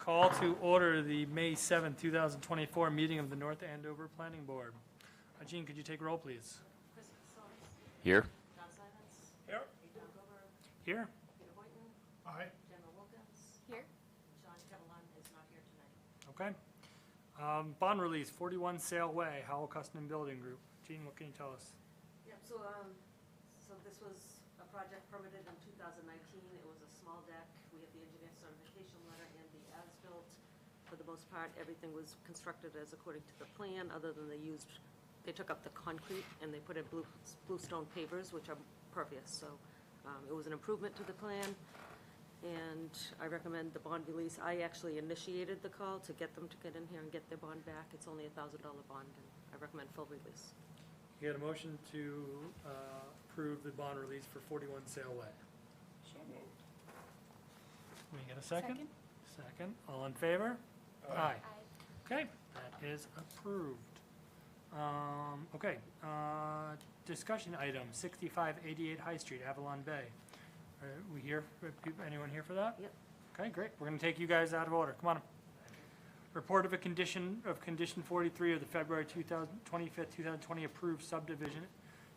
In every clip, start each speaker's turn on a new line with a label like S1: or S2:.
S1: Call to order the May 7th, 2024 meeting of the North Andover Planning Board. Jean, could you take roll, please?
S2: Here.
S3: John Simons.
S1: Here.
S3: John Gover.
S1: Here.
S3: Peter Boynton.
S1: Aye.
S3: Gemma Wilkins. Here. Sean Catalan is not here tonight.
S1: Okay. Bond release, 41 Sail Way, Howell Custom Building Group. Jean, what can you tell us?
S3: Yep, so this was a project permitted in 2019. It was a small deck. We have the engineer certification letter and the as-built. For the most part, everything was constructed as according to the plan, other than they took up the concrete and they put in bluestone pavers, which are pervious. So it was an improvement to the plan, and I recommend the bond release. I actually initiated the call to get them to get in here and get their bond back. It's only $1,000 bond, and I recommend full release.
S1: You had a motion to approve the bond release for 41 Sail Way.
S4: So moved.
S1: Can we get a second? Second. All in favor? Aye. Okay, that is approved. Okay, discussion item, 6588 High Street, Avalon Bay. Are we here, anyone here for that?
S3: Yep.
S1: Okay, great. We're gonna take you guys out of order. Come on. Report of a condition 43 of the February 25th, 2020 approved subdivision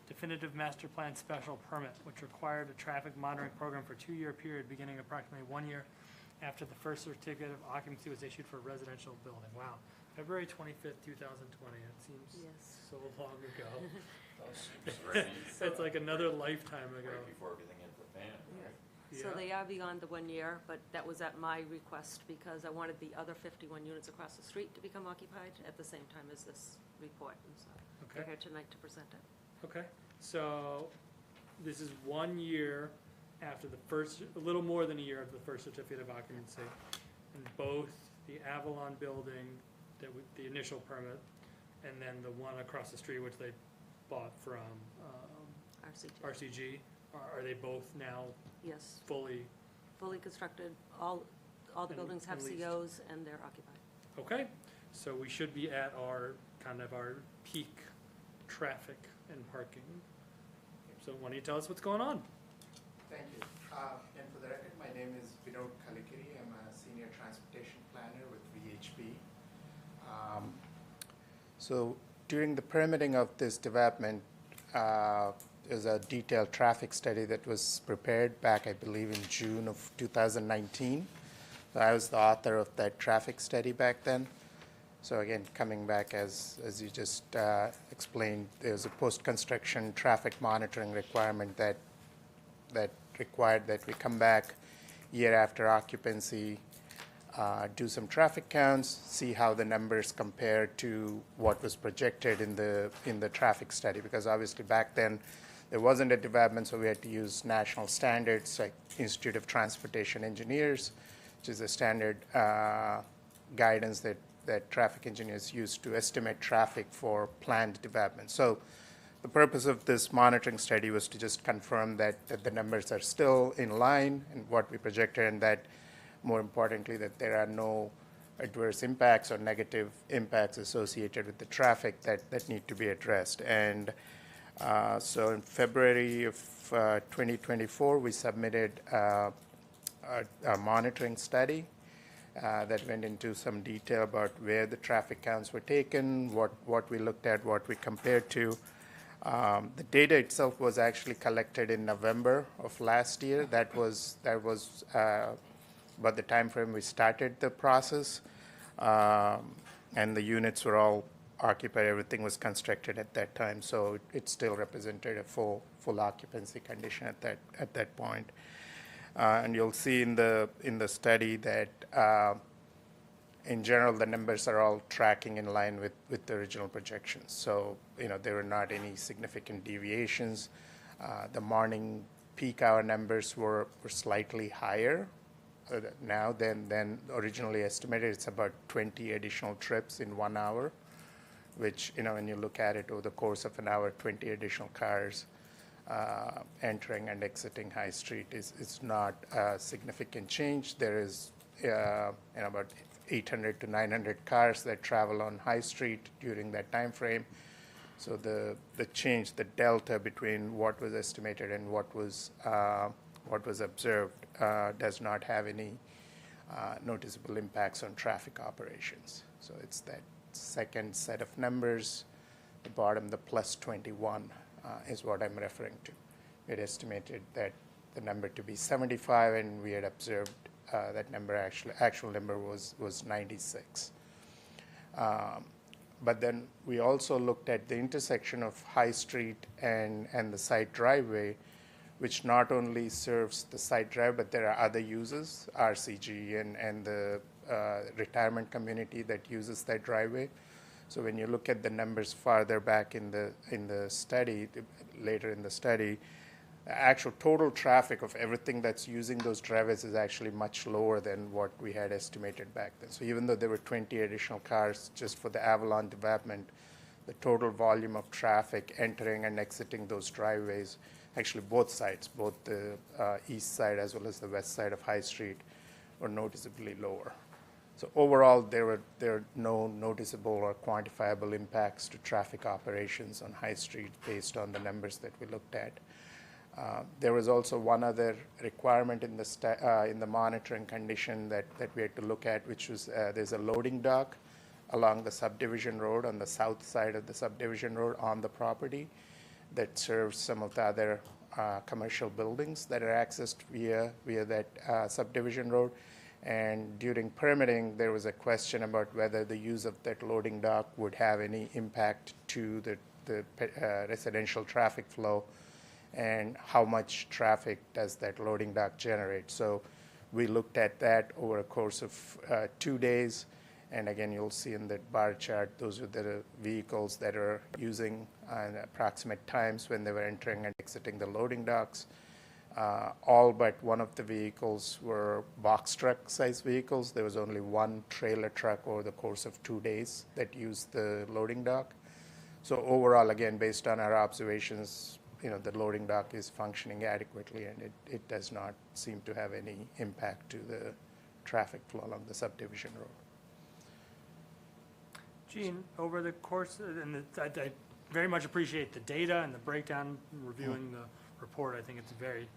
S1: definitive master plan special permit, which required a traffic monitoring program for a 2-year period beginning approximately 1 year after the first certificate of occupancy was issued for a residential building. Wow. February 25th, 2020. It seems
S3: Yes.
S1: so long ago.
S4: That seems right,
S1: It's like another lifetime ago.
S4: right before everything hit the fan, right?
S3: So
S1: Yeah.
S3: they are beyond the 1 year, but that was at my request because I wanted the other 51 units across the street to become occupied at the same time as this report. And so they're
S1: Okay.
S3: here tonight to present it.
S1: Okay. So this is 1 year after the first, a little more than a year after the first certificate of occupancy. And both the Avalon building, the initial permit, and then the one across the street, which they bought from
S3: RCG.
S1: RCG, are they both now
S3: Yes,
S1: fully,
S3: fully constructed. All the
S1: And-
S3: buildings have
S1: and leased.
S3: COs and they're occupied.
S1: okay? So we should be at our, kind of our peak traffic and parking. So why don't you tell us what's going on?
S5: Thank you. And for the record, my name is Vinod Kalikiri. I'm a senior transportation planner with VHB. So during the permitting of this development, there's a detailed traffic study that was prepared back, I believe, in June of 2019. So I was the author of that traffic study back then. So again, coming back as you just explained, there's a post-construction traffic monitoring requirement that required that we come back year after occupancy, do some traffic counts, see how the numbers compare to what was projected in the traffic study. Because obviously back then there wasn't a development, so we had to use national standards like Institute of Transportation Engineers, which is a standard guidance that traffic engineers use to estimate traffic for planned development. So the purpose of this monitoring study was to just confirm that the numbers are still in line and what we projected, and that, more importantly, that there are no adverse impacts or negative impacts associated with the traffic that need to be addressed. And so in February of 2024, we submitted a monitoring study that went into some detail about where the traffic counts were taken, what we looked at, what we compared to. The data itself was actually collected in November of last year. That was about the time frame we started the process, and the units were all occupied. Everything was constructed at that time, so it still represented a full occupancy condition at that point. And you'll see in the study that in general the numbers are all tracking in line with the original projections. So there were not any significant deviations. The morning peak hour numbers were slightly higher now than originally estimated. It's about 20 additional trips in 1 hour, which when you look at it over the course of an hour, 20 additional cars entering and exiting High Street is not a significant change. There is about 800 to 900 cars that travel on High Street during that time frame. So the change, the delta between what was estimated and what was observed does not have any noticeable impacts on traffic operations. So it's that second set of numbers, the bottom, the plus 21 is what I'm referring to. We had estimated that the number to be 75, and we had observed that number actual number was 96. But then we also looked at the intersection of High Street and the side driveway, which not only serves the side drive, but there are other uses, RCG and the retirement community that uses that driveway. So when you look at the numbers farther back in the study, later in the study, the actual total traffic of everything that's using those driveways is actually much lower than what we had estimated back then. So even though there were 20 additional cars just for the Avalon development, the total volume of traffic entering and exiting those driveways, actually both sides, both the east side as well as the west side of High Street, were noticeably lower. So overall, there are no noticeable or quantifiable impacts to traffic operations on High Street based on the numbers that we looked at. There was also one other requirement in the monitoring condition that we had to look at, which was there's a loading dock along the subdivision road on the south side of the subdivision road on the property that serves some of the other commercial buildings that are accessed via that subdivision road. And during permitting, there was a question about whether the use of that loading dock would have any impact to the residential traffic flow, and how much traffic does that loading dock generate. So we looked at that over a course of 2 days, and again, you'll see in the bar chart, those are the vehicles that are using approximate times when they were entering and exiting the loading docks. All but one of the vehicles were box truck size vehicles. There was only one trailer truck over the course of 2 days that used the loading dock. So overall, again, based on our observations, the loading dock is functioning adequately, and it does not seem to have any impact to the traffic flow along the subdivision road.
S1: Gene, over the course, and I very much appreciate the data and the breakdown, reviewing the report. I think it's very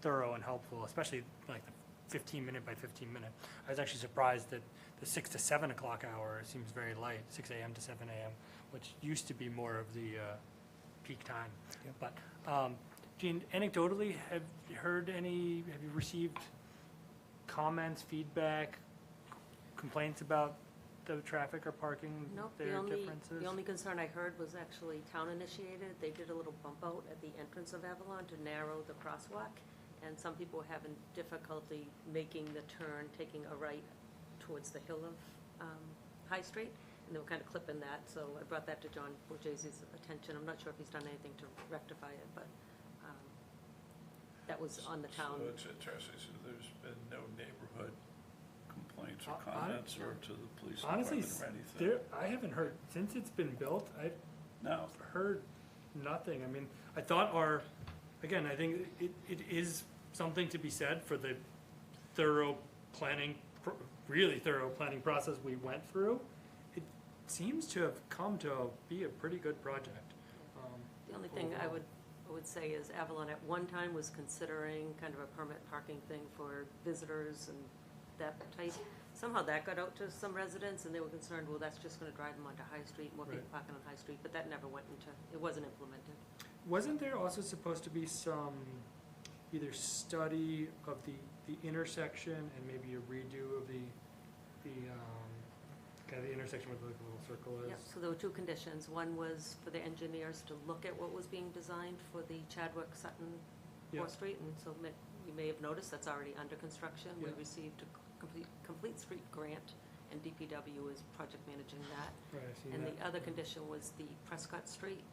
S1: thorough and helpful, especially like the 15-minute by 15-minute. I was actually surprised that the 6 to 7 o'clock hour seems very light, 6 a.m. to 7 a.m., which used to be more of the peak time.
S5: Yep.
S1: But Gene, anecdotally, have you received comments, feedback, complaints about the traffic or parking
S3: Nope,
S1: differences?
S3: the only concern I heard was actually town initiated. They did a little bump out at the entrance of Avalon to narrow the crosswalk, and some people were having difficulty making the turn, taking a right towards the hill of High Street, and they were kind of clipping that, so I brought that to John Borgesi's attention. I'm not sure if he's done anything to rectify it, but that was on the town.
S4: So it's interesting, so there's been no neighborhood complaints or comments or to the police
S1: Honestly,
S4: department or anything?
S1: I haven't heard, since it's been built, I've
S4: No.
S1: heard nothing. I mean, I thought again, I think it is something to be said for the really thorough planning process we went through. It seems to have come to be a pretty good project.
S3: The only thing I would say is Avalon at one time was considering kind of a permit parking thing for visitors and that type. Somehow that got out to some residents, and they were concerned, well, that's just gonna drive them onto High Street, more people
S1: Right.
S3: parking on High Street, but that never went into, it wasn't implemented.
S1: Wasn't there also supposed to be some either study of the intersection and maybe a redo of the kind of the intersection where the little circle is?
S3: Yep, so there were two conditions. One was for the engineers to look at what was being designed for the Chadwick Sutton
S1: Yeah.
S3: 4th Street, and so you may have noticed that's already under construction. We
S1: Yeah.
S3: received a complete street grant, and DPW is project managing that.
S1: Right, I see
S3: And
S1: that.
S3: the other condition was the Prescott Street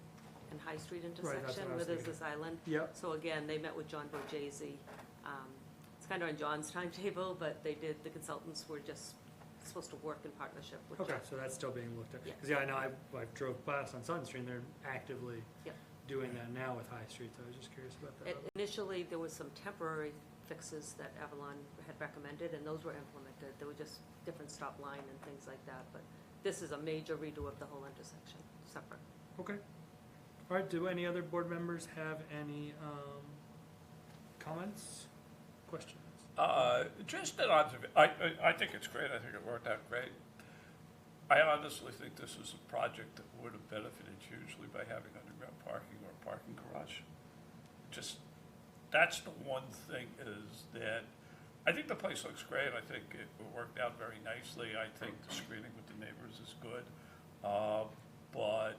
S3: and High Street
S1: that's what
S3: intersection,
S1: I
S3: where
S1: was
S3: there's
S1: thinking.
S3: this island.
S1: Yep,
S3: So again, they met with John Borgesi. It's kind of on John's timetable, but the consultants were just supposed to work in partnership with
S1: okay,
S3: John.
S1: so that's still being looked at.
S3: Yeah.
S1: Because, I know I drove past on Sutton Street, and they're actively
S3: Yep.
S1: doing that now with High Street, so I was just curious about that.
S3: Initially, there was some temporary fixes that Avalon had recommended, and those were implemented. There were just different stop line and things like that, but this is a major redo of the whole intersection, separate.
S1: Okay. All right, do any other board members have any comments, questions?
S4: Just an observation, I think it's great, I think it worked out great. I honestly think this is a project that would have benefited hugely by having underground parking or a parking garage. Just, that's the one thing is that, I think the place looks great, I think it worked out very nicely, I think the screening with the neighbors is good. But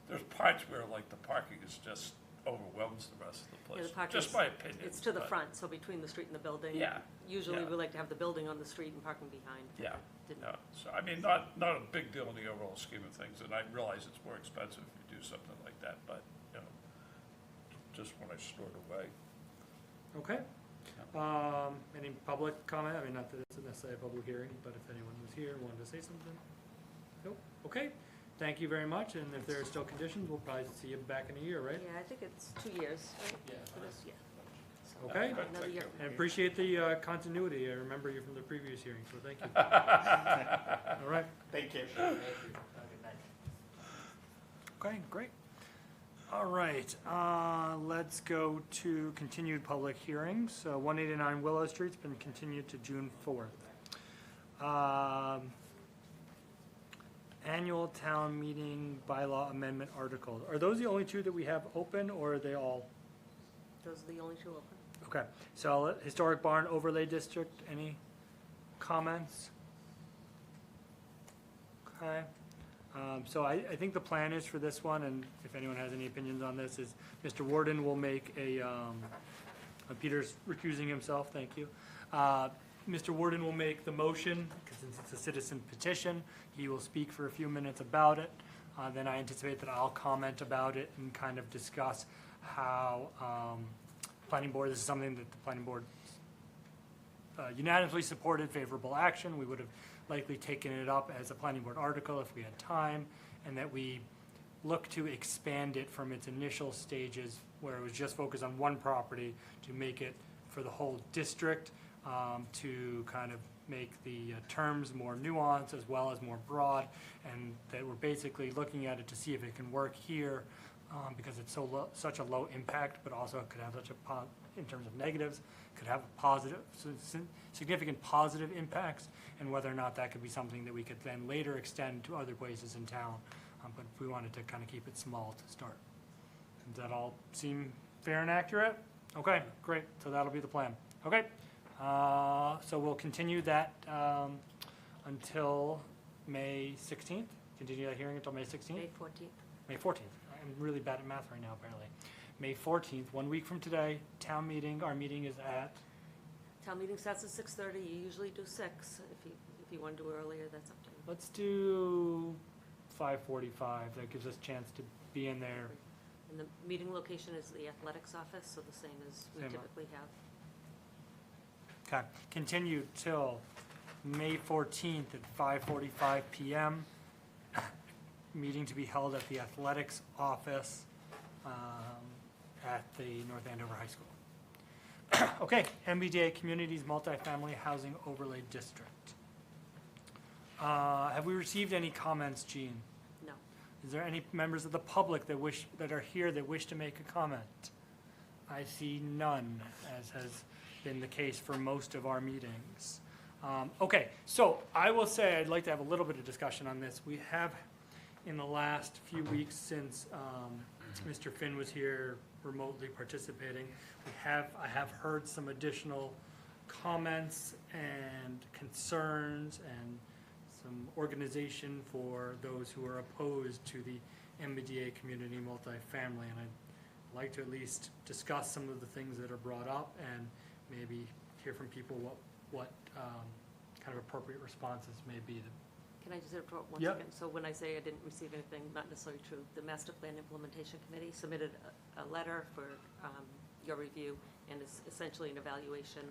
S4: there's parts where like the parking is just overwhelms the rest of the
S3: Yeah,
S4: place,
S3: the parking
S4: just
S3: is-
S4: my opinion.
S3: It's to the
S4: but-
S3: front, so between the street and the building.
S4: Yeah,
S3: Usually
S4: yeah.
S3: we like to have the building on the street and parking behind. but
S4: Yeah,
S3: that didn't-
S4: yeah, so I mean, not a big deal in the overall scheme of things, and I realize it's more expensive if you do something like that, but, you know, just when I stored away.
S1: Okay. Any public comment? I mean, not that it's necessarily a public hearing, but if anyone was here and wanted to say something? Nope. Okay. Thank you very much, and if there are still conditions, we'll probably see you back in a year, right?
S3: Yeah, I think it's 2 years, right?
S1: Yeah.
S3: For this, yeah. So,
S1: Okay.
S4: Good,
S3: Another
S4: thank
S3: year.
S4: you.
S1: And appreciate the continuity. I remember you from the previous hearing, so thank you. All right.
S5: Thank you.
S1: Okay, great. All right, let's go to continued public hearings. So 189 Willow Street's been continued to June 4th. Annual town meeting bylaw amendment articles. Are those the only two that we have open, or are they all?
S3: Those are the only two open.
S1: Okay, so Historic Barn Overlay District, any comments? Okay, so I think the plan is for this one, and if anyone has any opinions on this, is Mr. Warden will make Peter's recusing himself, thank you. Mr. Warden will make the motion, because since it's a citizen petition, he will speak for a few minutes about it. Then I anticipate that I'll comment about it and kind of discuss how planning board, this is something that the planning board unanimously supported favorable action. We would have likely taken it up as a planning board article if we had time, and that we look to expand it from its initial stages where it was just focused on one property to make it for the whole district, to kind of make the terms more nuanced as well as more broad, and that we're basically looking at it to see if it can work here, because it's such a low impact, but also it could have such a in terms of negatives, could have a positive, significant positive impacts, and whether or not that could be something that we could then later extend to other places in town. But we wanted to kind of keep it small to start. Does that all seem fair and accurate? Okay, great. So that'll be the plan. Okay. So we'll continue that until May 16th. Continue that hearing until May 16th?
S3: May 14th.
S1: May 14th. I'm really bad at math right now, apparently. May 14th, 1 week from today, town meeting. Our meeting is at,
S3: Town meeting starts at 6:30. You usually do 6. If you want to do earlier, that's up to you.
S1: let's do 5:45. That gives us a chance to be in there.
S3: And the meeting location is the athletics office, so the same as we
S1: Same.
S3: typically have.
S1: Okay, continued till May 14th at 5:45 PM. Meeting to be held at the athletics office at the North Andover High School. Okay, MBDA Communities Multifamily Housing Overlay District. Have we received any comments, Jean?
S3: No.
S1: Is there any members of the public that are here that wish to make a comment? I see none, as has been the case for most of our meetings. Okay, so I will say I'd like to have a little bit of discussion on this. We have, in the last few weeks since Mr. Finn was here remotely participating, I have heard some additional comments and concerns and some organization for those who are opposed to the MBDA community multifamily. And I'd like to at least discuss some of the things that are brought up and maybe hear from people what kind of appropriate responses may be.
S3: Can I just interrupt one
S1: Yep.
S3: second? So when I say I didn't receive anything, not necessarily true. The Master Plan Implementation Committee submitted a letter for your review, and it's essentially an evaluation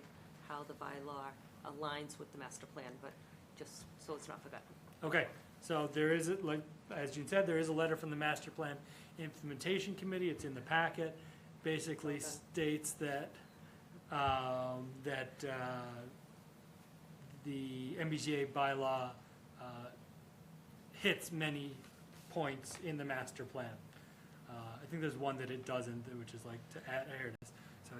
S3: how the bylaw aligns with the master plan, but just so it's not forgotten.
S1: Okay, so there is, like, as Jean said, there is a letter from the Master Plan Implementation Committee. It's in the packet. Basically
S3: Okay.
S1: states that, the MBTA bylaw hits many points in the master plan. I think there's one that it doesn't, which is like to add, here it is. So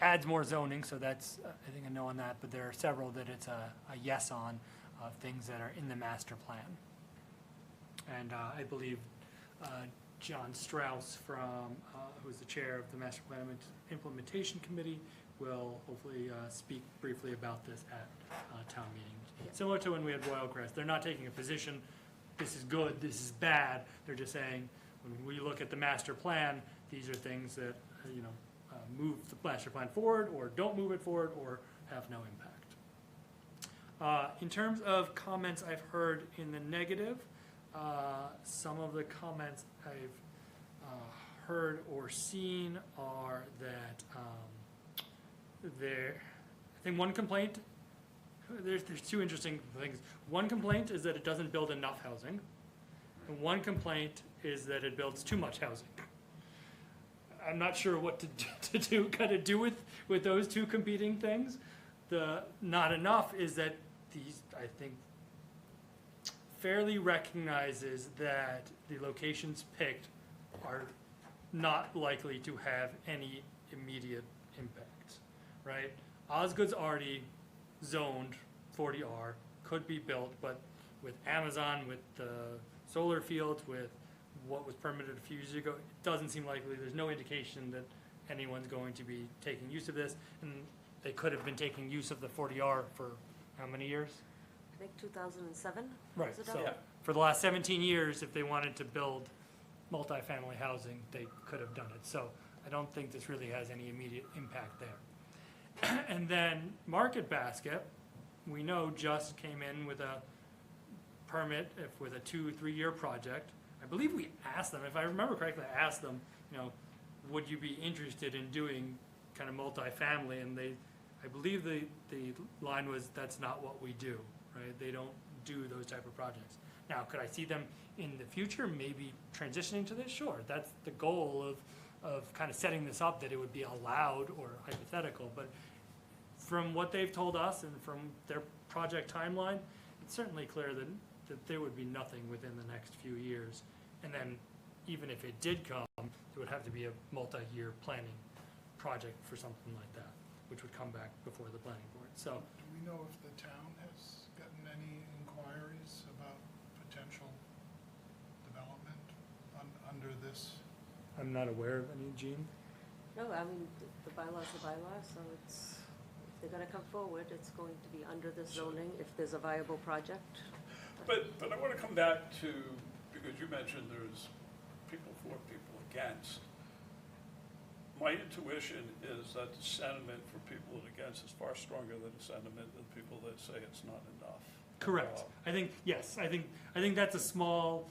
S1: adds more zoning, so that's, I think, a no on that, but there are several that it's a yes on, of things that are in the master plan. And I believe John Strauss from, who's the chair of the Master Plan Implementation Committee, will hopefully speak briefly about this at town meeting. Similar to when we had Royal Crest, they're not taking a position, this is good, this is bad, they're just saying, when we look at the master plan, these are things that, move the master plan forward, or don't move it forward, or have no impact. In terms of comments I've heard in the negative, some of the comments I've heard or seen are that I think one complaint, there's two interesting things. One complaint is that it doesn't build enough housing, and one complaint is that it builds too much housing. I'm not sure what to do with those two competing things. The not enough is that these, I think, fairly recognizes that the locations picked are not likely to have any immediate impact, right? Osgood's already zoned 40R, could be built, but with Amazon, with the solar fields, with what was permitted a few years ago, it doesn't seem likely. There's no indication that anyone's going to be taking use of this, and they could have been taking use of the 40R for how many years?
S3: I think 2007?
S1: Right,
S3: Was it
S1: so
S3: up?
S1: for the last 17 years, if they wanted to build multifamily housing, they could have done it. So I don't think this really has any immediate impact there. And then Market Basket, we know just came in with a permit with a 2-3 year project. I believe we asked them, if I remember correctly, I asked them, would you be interested in doing kind of multifamily? And I believe the line was, that's not what we do, right? They don't do those type of projects. Now, could I see them in the future maybe transitioning to this? Sure, that's the goal of kind of setting this up, that it would be allowed or hypothetical. But from what they've told us and from their project timeline, it's certainly clear that there would be nothing within the next few years. And then even if it did come, it would have to be a multi-year planning project for something like that, which would come back before the planning board. So
S6: Do we know if the town has gotten any inquiries about potential development under this?
S1: I'm not aware of any, Gene.
S3: No, I mean, the bylaw's the bylaw, so it's, if they're gonna come forward, it's going to be under this zoning if there's a viable project.
S4: But I want to come back to, because you mentioned there's people for, people against. My intuition is that the sentiment for people and against is far stronger than the sentiment of people that say it's not enough.
S1: Correct. I think, yes, I think that's a small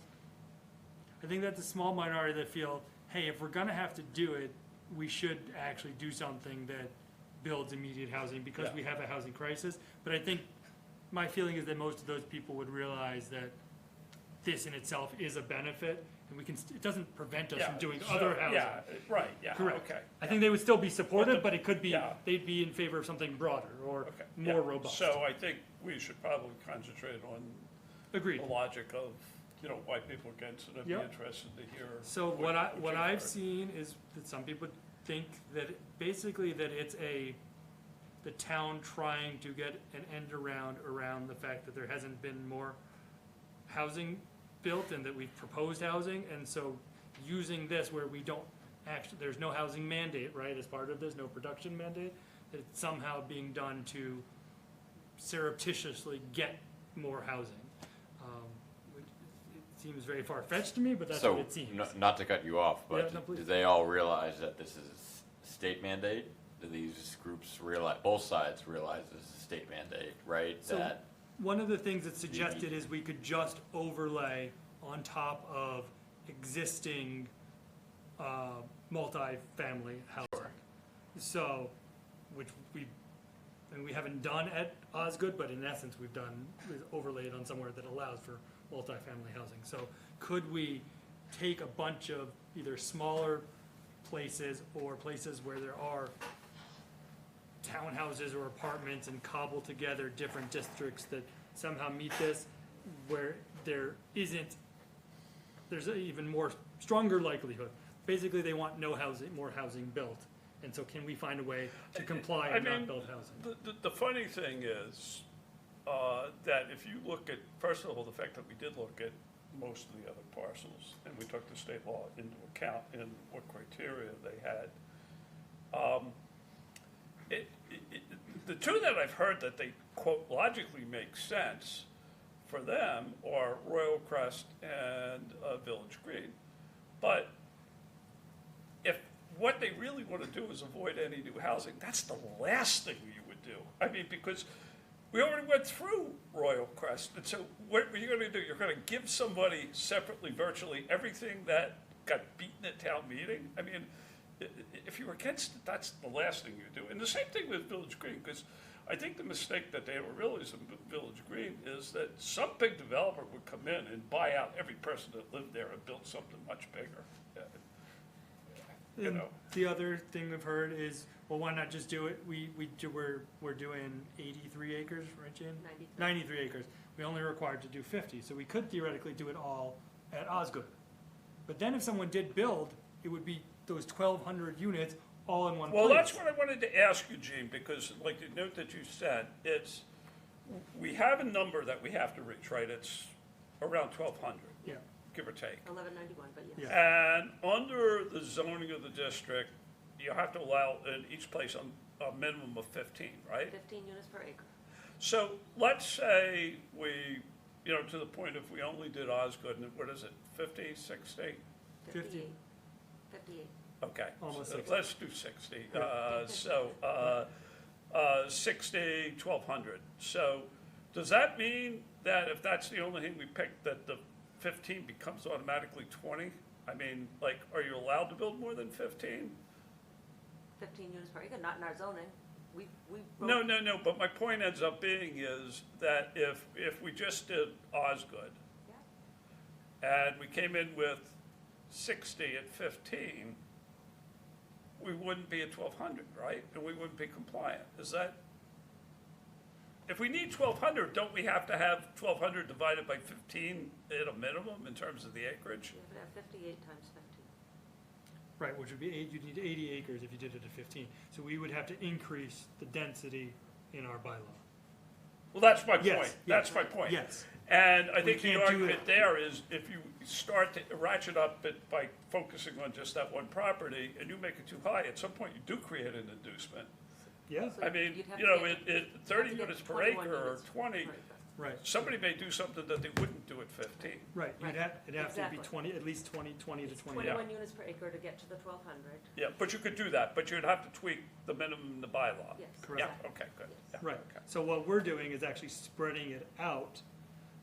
S1: minority that feel, hey, if we're gonna have to do it, we should actually do something that builds immediate housing because
S4: Yeah.
S1: we have a housing crisis. But I think my feeling is that most of those people would realize that this in itself is a benefit, and it doesn't prevent us from doing other housing.
S4: Yeah, right, yeah,
S1: Correct.
S4: okay.
S1: I think they would still be supportive,
S4: But
S1: but it could be,
S4: yeah.
S1: they'd be in favor of something broader or
S4: Okay,
S1: more
S4: yeah.
S1: robust.
S4: So I think we should probably concentrate on
S1: Agreed.
S4: the logic of, why people are against it. I'd be
S1: Yep.
S4: interested to hear.
S1: So what
S4: you've
S1: I've
S4: heard.
S1: seen is that some people think that basically that it's the town trying to get an end around the fact that there hasn't been more housing built and that we've proposed housing, and so using this where we don't actually, there's no housing mandate, right, as part of this, no production mandate, that it's somehow being done to surreptitiously get more housing. It seems very far-fetched to me, but that's what it seems.
S2: So, not to cut you off,
S1: Yeah,
S2: but
S1: no, please.
S2: do they all realize that this is a state mandate? Do these groups realize, both sides realize this is a state mandate, right?
S1: So-
S2: That,
S1: One of the things that's suggested is we could just overlay on top of existing multifamily housing. So, which we haven't done at Osgood, but in essence, we've overlaid on somewhere that allows for multifamily housing. So could we take a bunch of either smaller places or places where there are townhouses or apartments and cobble together different districts that somehow meet this, where there's an even more stronger likelihood. Basically, they want more housing built, And so can we find a way to comply
S4: I
S1: and not
S4: mean,
S1: build housing?
S4: The funny thing is, that if you look at, first of all, the fact that we did look at most of the other parcels, and we took the state law into account in what criteria they had. The two that I've heard that they, quote, logically make sense for them are Royal Crest and Village Green. But if what they really want to do is avoid any new housing, that's the last thing you would do. I mean, because we already went through Royal Crest, and so what are you going to do? You're going to give somebody separately virtually everything that got beaten at town meeting? I mean, if you're against it, that's the last thing you do. And the same thing with Village Green, because I think the mistake that they were realizing with Village Green is that some big developer would come in and buy out every person that lived there and build something much bigger. You
S1: And
S4: know.
S1: the other thing we've heard is, well, why not just do it? We're doing 83 acres, right, Jan? 93 acres. We only required to do 50, so we could theoretically do it all at Osgood. But then if someone did build, it would be those 1,200 units all in one place.
S4: Well, that's what I wanted to ask you, Gene, because like the note that you said, we have a number that we have to reach, right? It's around 1,200,
S1: Yeah,
S4: give or take.
S3: 1191, but yes.
S1: Yeah.
S4: And under the zoning of the district, you have to allow in each place a minimum of 15, right?
S3: 15 units per acre.
S4: So let's say we, to the point if we only did Osgood, and what is it, 50, 60?
S1: 50.
S3: 58.
S4: Okay.
S1: Almost
S4: so
S1: 60.
S4: let's do 60. So 60, 1,200. So does that mean that if that's the only thing we picked, that the 15 becomes automatically 20? I mean, like, are you allowed to build more than 15?
S3: 15 units per acre, not in our zoning. We
S4: No, but my point ends up being is that if we just did Osgood,
S3: Yeah.
S4: and we came in with 60 at 15, we wouldn't be at 1,200, right? And we wouldn't be compliant. Is that, if we need 1,200, don't we have to have 1,200 divided by 15 at a minimum in terms of the acreage?
S3: You would have 58 times 15.
S1: right, which would be you'd need 80 acres if you did it at 15. So we would have to increase the density in our bylaw.
S4: Well, that's my
S1: Yes,
S4: point.
S1: yes.
S4: That's my point.
S1: Yes.
S4: And I
S1: We
S4: think the
S1: can't do
S4: argument
S1: that.
S4: there is if you start to ratchet up it by focusing on just that one property and you make it too high, at some point you do create an inducement.
S1: Yeah,
S3: So
S4: I mean,
S3: you'd have to get-
S4: 30
S3: you'd have to
S4: units
S3: get
S4: per
S3: 21
S4: acre or
S3: units
S4: 20,
S3: per acre.
S1: right.
S4: somebody may do something that they wouldn't do at 15.
S1: Right,
S3: Right,
S1: it'd have to be
S3: exactly.
S1: 20, at least 20 to 20.
S3: 21 units per acre to get to the 1,200.
S4: Yeah, but you could do that, but you'd have to tweak the minimum in the bylaw.
S3: Yes.
S1: Correct.
S4: Yeah,
S3: exactly.
S4: okay, good.
S3: Yes.
S4: Yeah,
S1: Right,
S4: okay.
S1: so what we're doing is actually spreading it out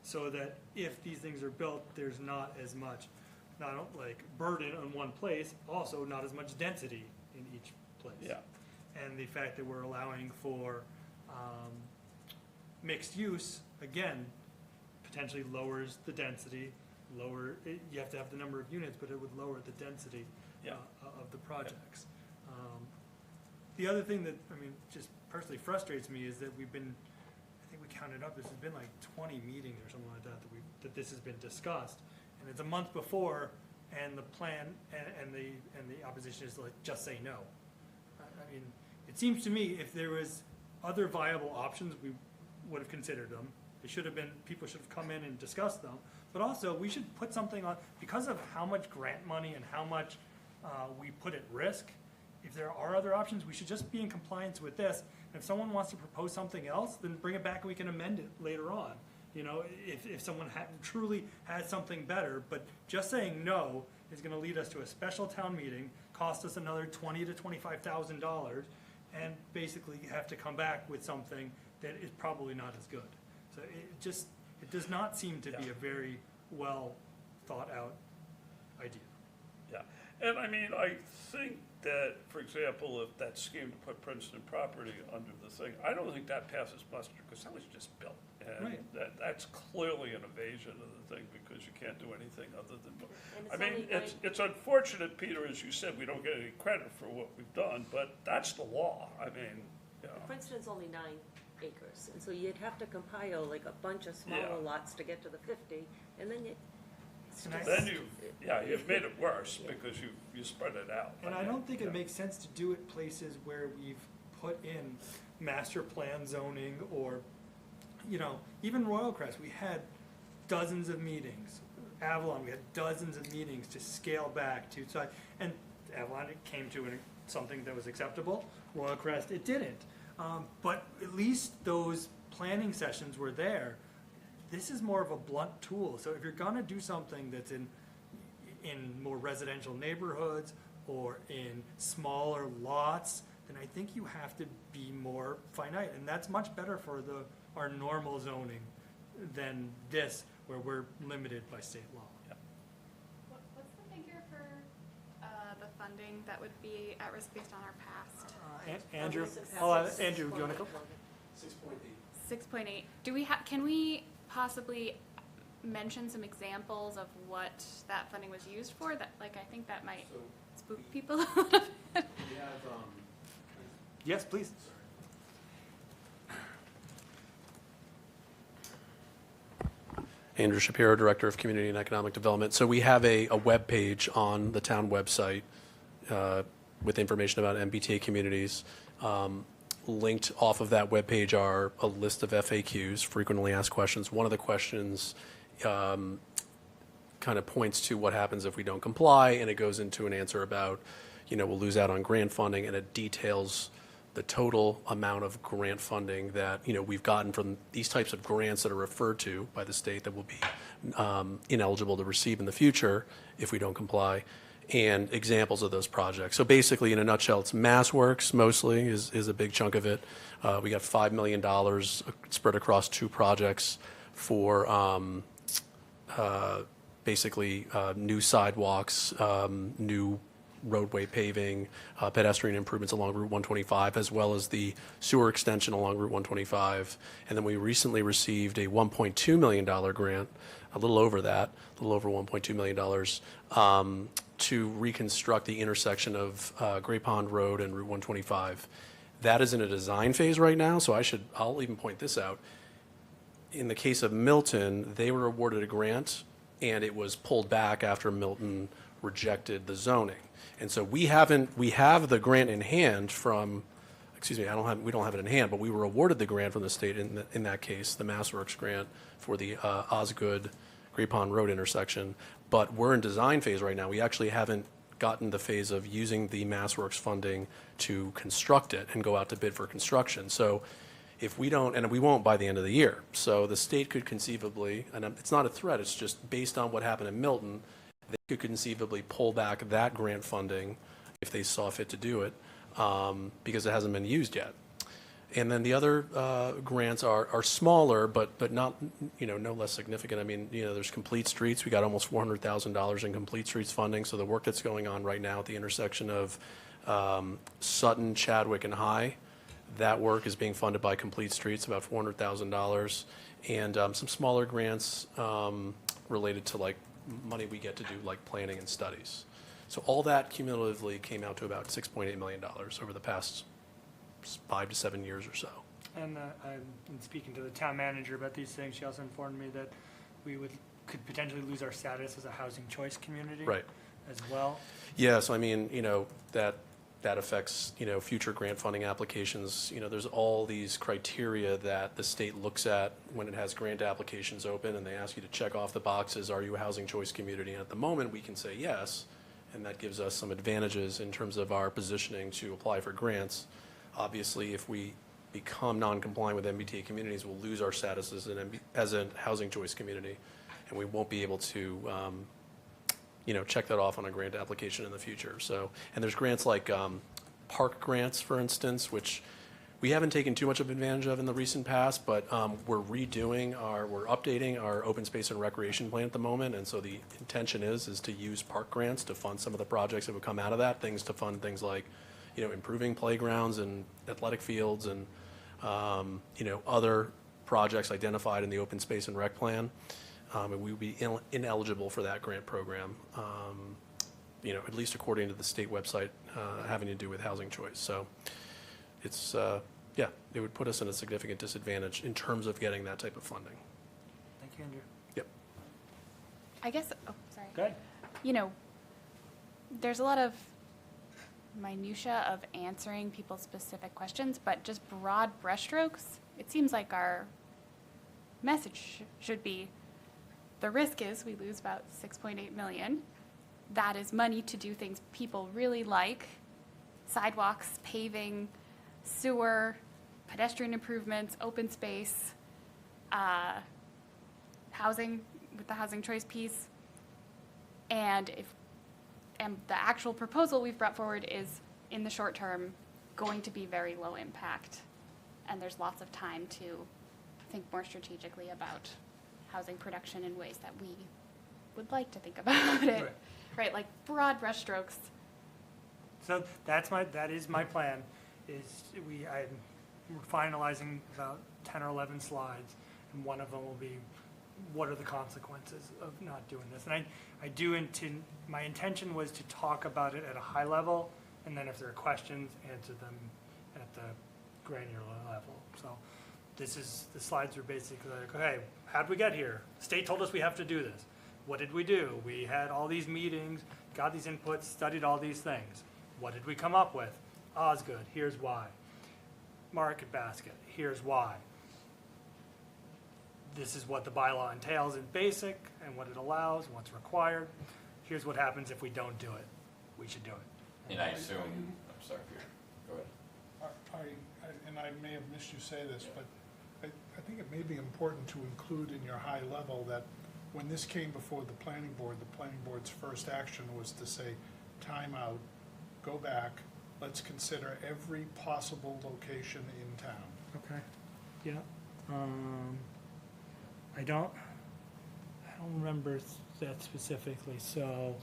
S1: so that if these things are built, there's not as much, like burden on one place, also not as much density in each place.
S4: Yeah,
S1: And the fact that we're allowing for mixed use, again, potentially lowers the density, you have to have the number of units, but it would lower the density
S4: Yeah.
S1: of the projects. The other thing that, just personally frustrates me is that I think we counted up, this has been like 20 meetings or something like that, that this has been discussed. And it's a month before, and the plan, and the opposition is like, just say no. I mean, it seems to me if there was other viable options, we would have considered them. People should have come in and discussed them. But also, we should put something on, because of how much grant money and how much we put at risk, if there are other options, we should just be in compliance with this. And if someone wants to propose something else, then bring it back and we can amend it later on. If someone truly has something better, but just saying no is gonna lead us to a special town meeting, cost us another $20,000 to $25,000, and basically have to come back with something that is probably not as good. So it does not seem to be a very well thought out idea.
S4: yeah. And I mean, I think that, for example, if that scheme to put Princeton property under the thing, I don't think that passes muster because that was just built. And
S1: Right.
S4: that's clearly an evasion of the thing because you can't do anything other than,
S3: And
S4: I mean,
S3: only
S4: it's unfortunate, Peter, as you said, we don't get any credit for what we've done, but that's the law. I mean,
S3: Princeton's only 9 acres, and so you'd have to compile like a bunch of
S4: Yeah.
S3: smaller lots to get to the 50, and then
S1: And I-
S4: Then you've made it worse because you spread it out.
S1: And I don't think it makes sense to do it places where we've put in master plan zoning or, even Royal Crest, we had dozens of meetings. Avalon, we had dozens of meetings to scale back to, and Avalon, it came to something that was acceptable. Royal Crest, it didn't. But at least those planning sessions were there. This is more of a blunt tool. So if you're gonna do something that's in more residential neighborhoods or in smaller lots, then I think you have to be more finite. And that's much better for our normal zoning than this, where we're limited by state law.
S7: What's the figure for the funding that would be at risk based on our past?
S1: Andrew,
S3: Logan.
S1: Andrew, do you wanna go?
S7: 6.8. Do we can we possibly mention some examples of what that funding was used for? That, I think that might spook people a little bit.
S1: Yes, please.
S8: Andrew Shapiro, Director of Community and Economic Development. So we have a web page on the town website with information about MBTA communities. Linked off of that web page are a list of FAQs, frequently asked questions. One of the questions kind of points to what happens if we don't comply, and it goes into an answer about, we'll lose out on grant funding, and it details the total amount of grant funding that, we've gotten from these types of grants that are referred to by the state that will be ineligible to receive in the future if we don't comply, and examples of those projects. So basically, in a nutshell, it's MassWorks mostly is a big chunk of it. We got $5 million spread across 2 projects for basically new sidewalks, new roadway paving, pedestrian improvements along Route 125, as well as the sewer extension along Route 125. And then we recently received a $1.2 million grant, a little over that, a little over $1.2 million, to reconstruct the intersection of Great Pond Road and Route 125. That is in a design phase right now, so I'll even point this out. In the case of Milton, they were awarded a grant, and it was pulled back after Milton rejected the zoning. And so we have the grant in hand from, we don't have it in hand, but we were awarded the grant from the state in that case, the MassWorks grant for the Osgood Great Pond Road intersection. But we're in design phase right now. We actually haven't gotten the phase of using the MassWorks funding to construct it and go out to bid for construction. So if we don't, and we won't by the end of the year, so the state could conceivably, and it's not a threat, it's just based on what happened in Milton, they could conceivably pull back that grant funding if they saw fit to do it, because it hasn't been used yet. And then the other grants are smaller, but not, no less significant. I mean, there's Complete Streets. We got almost $400,000 in Complete Streets funding. So the work that's going on right now at the intersection of Sutton, Chadwick, and High, that work is being funded by Complete Streets, about $400,000, and some smaller grants related to money we get to do planning and studies. So all that cumulatively came out to about $6.8 million over the past 5 to 7 years or so.
S1: And I'm speaking to the town manager about these things. She also informed me that we could potentially lose our status as a housing choice community.
S8: Right.
S1: As well.
S8: Yeah, so I mean, that affects, future grant funding applications. There's all these criteria that the state looks at when it has grant applications open, and they ask you to check off the boxes, are you a housing choice community? And at the moment, we can say yes, and that gives us some advantages in terms of our positioning to apply for grants. Obviously, if we become non-compliant with MBTA communities, we'll lose our status as a housing choice community, and we won't be able to check that off on a grant application in the future. So, and there's grants like park grants, for instance, which we haven't taken too much of advantage of in the recent past, but we're updating our open space and recreation plan at the moment, and so the intention is to use park grants to fund some of the projects that would come out of that, to fund things like, improving playgrounds and athletic fields and, other projects identified in the open space and rec plan. And we would be ineligible for that grant program, at least according to the state website, having to do with housing choice. So it's, it would put us in a significant disadvantage in terms of getting that type of funding.
S1: Thank you, Andrew.
S8: Yep.
S7: I guess, oh, sorry.
S1: Go ahead.
S7: You know, there's a lot of minutia of answering people's specific questions, but just broad brushstrokes, it seems like our message should be, the risk is we lose about 6.8 million. That is money to do things people really like, sidewalks, paving, sewer, pedestrian improvements, open space, housing, with the housing choice piece. And the actual proposal we've brought forward is, in the short term, going to be very low impact. And there's lots of time to think more strategically about housing production in ways that we would like to think about it.
S1: Right.
S7: Right, like broad brushstrokes.
S1: So that is my plan, is we're finalizing about 10 or 11 slides, and one of them will be, what are the consequences of not doing this? And my intention was to talk about it at a high level, and then if there are questions, answer them at the granular level. So the slides are basically like, okay, how'd we get here? The state told us we have to do this. What did we do? We had all these meetings, got these inputs, studied all these things. What did we come up with? Osgood, here's why. Market basket, here's why. This is what the bylaw entails in basic and what it allows, what's required. Here's what happens if we don't do it. We should do it.
S2: And I assume, I'm sorry, Peter, go ahead.
S6: And I may have missed you say this, but I think it may be important to include in your high level that when this came before the planning board's first action was to say, time out, go back, let's consider every possible location in town.
S1: Okay. Yeah. I don't remember that specifically, so.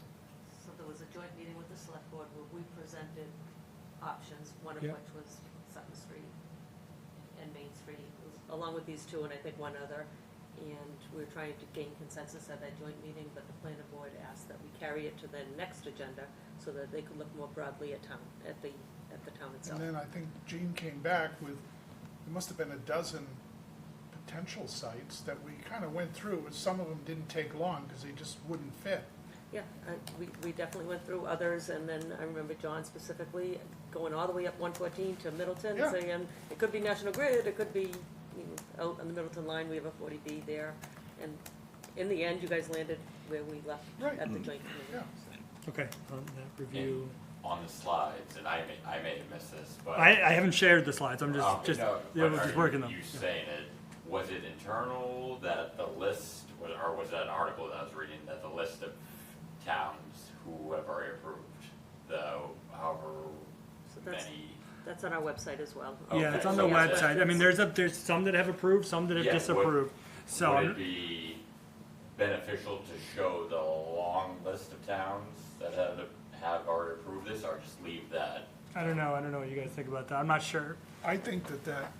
S3: So there was a joint meeting with the select board where we presented options, one of
S1: Yep.
S3: which was Sutton Street and Main Street, along with these two and I think one other. And we were trying to gain consensus at that joint meeting, but the planning board asked that we carry it to the next agenda so that they could look more broadly at the town itself.
S6: And then I think Gene came back with, there must have been a dozen potential sites that we kind of went through. Some of them didn't take long because they just wouldn't fit.
S3: Yeah, we definitely went through others, and then I remember John specifically going all the way up 114 to Middleton,
S6: Yeah.
S3: saying, it could be National Grid, it could be, out on the Middleton line, we have a 40B there. And in the end, you guys landed where we left
S6: Right.
S3: at the joint committee.
S6: Yeah.
S3: So.
S1: Okay, on that review.
S2: On the slides, and I may have missed this, but.
S1: I haven't shared the slides, I'm
S2: No,
S1: just
S2: but
S1: just
S2: are
S1: working them.
S2: You saying it, was it internal that the list, or was that an article that I was reading, that the list of towns who have already approved however
S3: So that's-
S2: many?
S3: That's on our website as well.
S1: Yeah,
S2: Okay,
S1: it's on the
S2: so was it-
S1: website. I mean, there's some that have approved, some that have
S2: Yeah,
S1: disapproved. So,
S2: Would it be beneficial to show the long list of towns that have already approved this, or just leave that?
S1: I don't know what you guys think about that. I'm not sure.
S6: I think that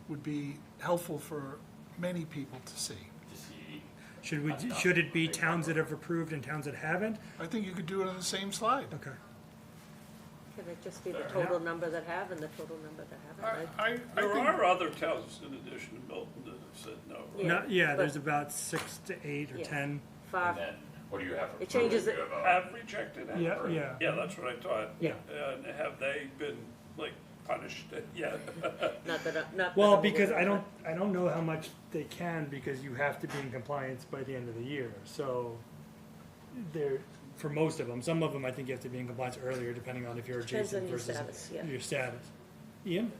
S6: would be helpful for many people to see.
S2: To see?
S1: Should it be towns that have approved and towns that haven't?
S6: I think you could do it on the same slide.
S1: Okay.
S3: Can it just be the
S2: Fair.
S3: total number that have and the total number that haven't?
S6: I
S4: There
S6: think,
S4: are other towns in addition to Milton that have said no, right?
S3: Yeah,
S1: Yeah,
S3: but-
S1: there's about 6 to 8 or
S3: Yeah.
S1: 10.
S3: Far,
S2: And then, what do you have?
S3: It changes
S2: approved?
S3: it.
S2: You have
S4: Have rejected it?
S1: Yeah, yeah.
S4: Yeah, that's what I thought.
S1: Yeah.
S4: And have they been, like, punished yet?
S3: not that, not.
S1: Well,
S3: that-
S1: because I don't know how much they can, because you have to be in compliance by the end of the year. So there, for most of them, some of them I think you have to be in compliance earlier, depending on if you're
S3: Depends on
S1: adjacent
S3: your
S1: versus
S3: status, yeah.
S1: your status. Ian?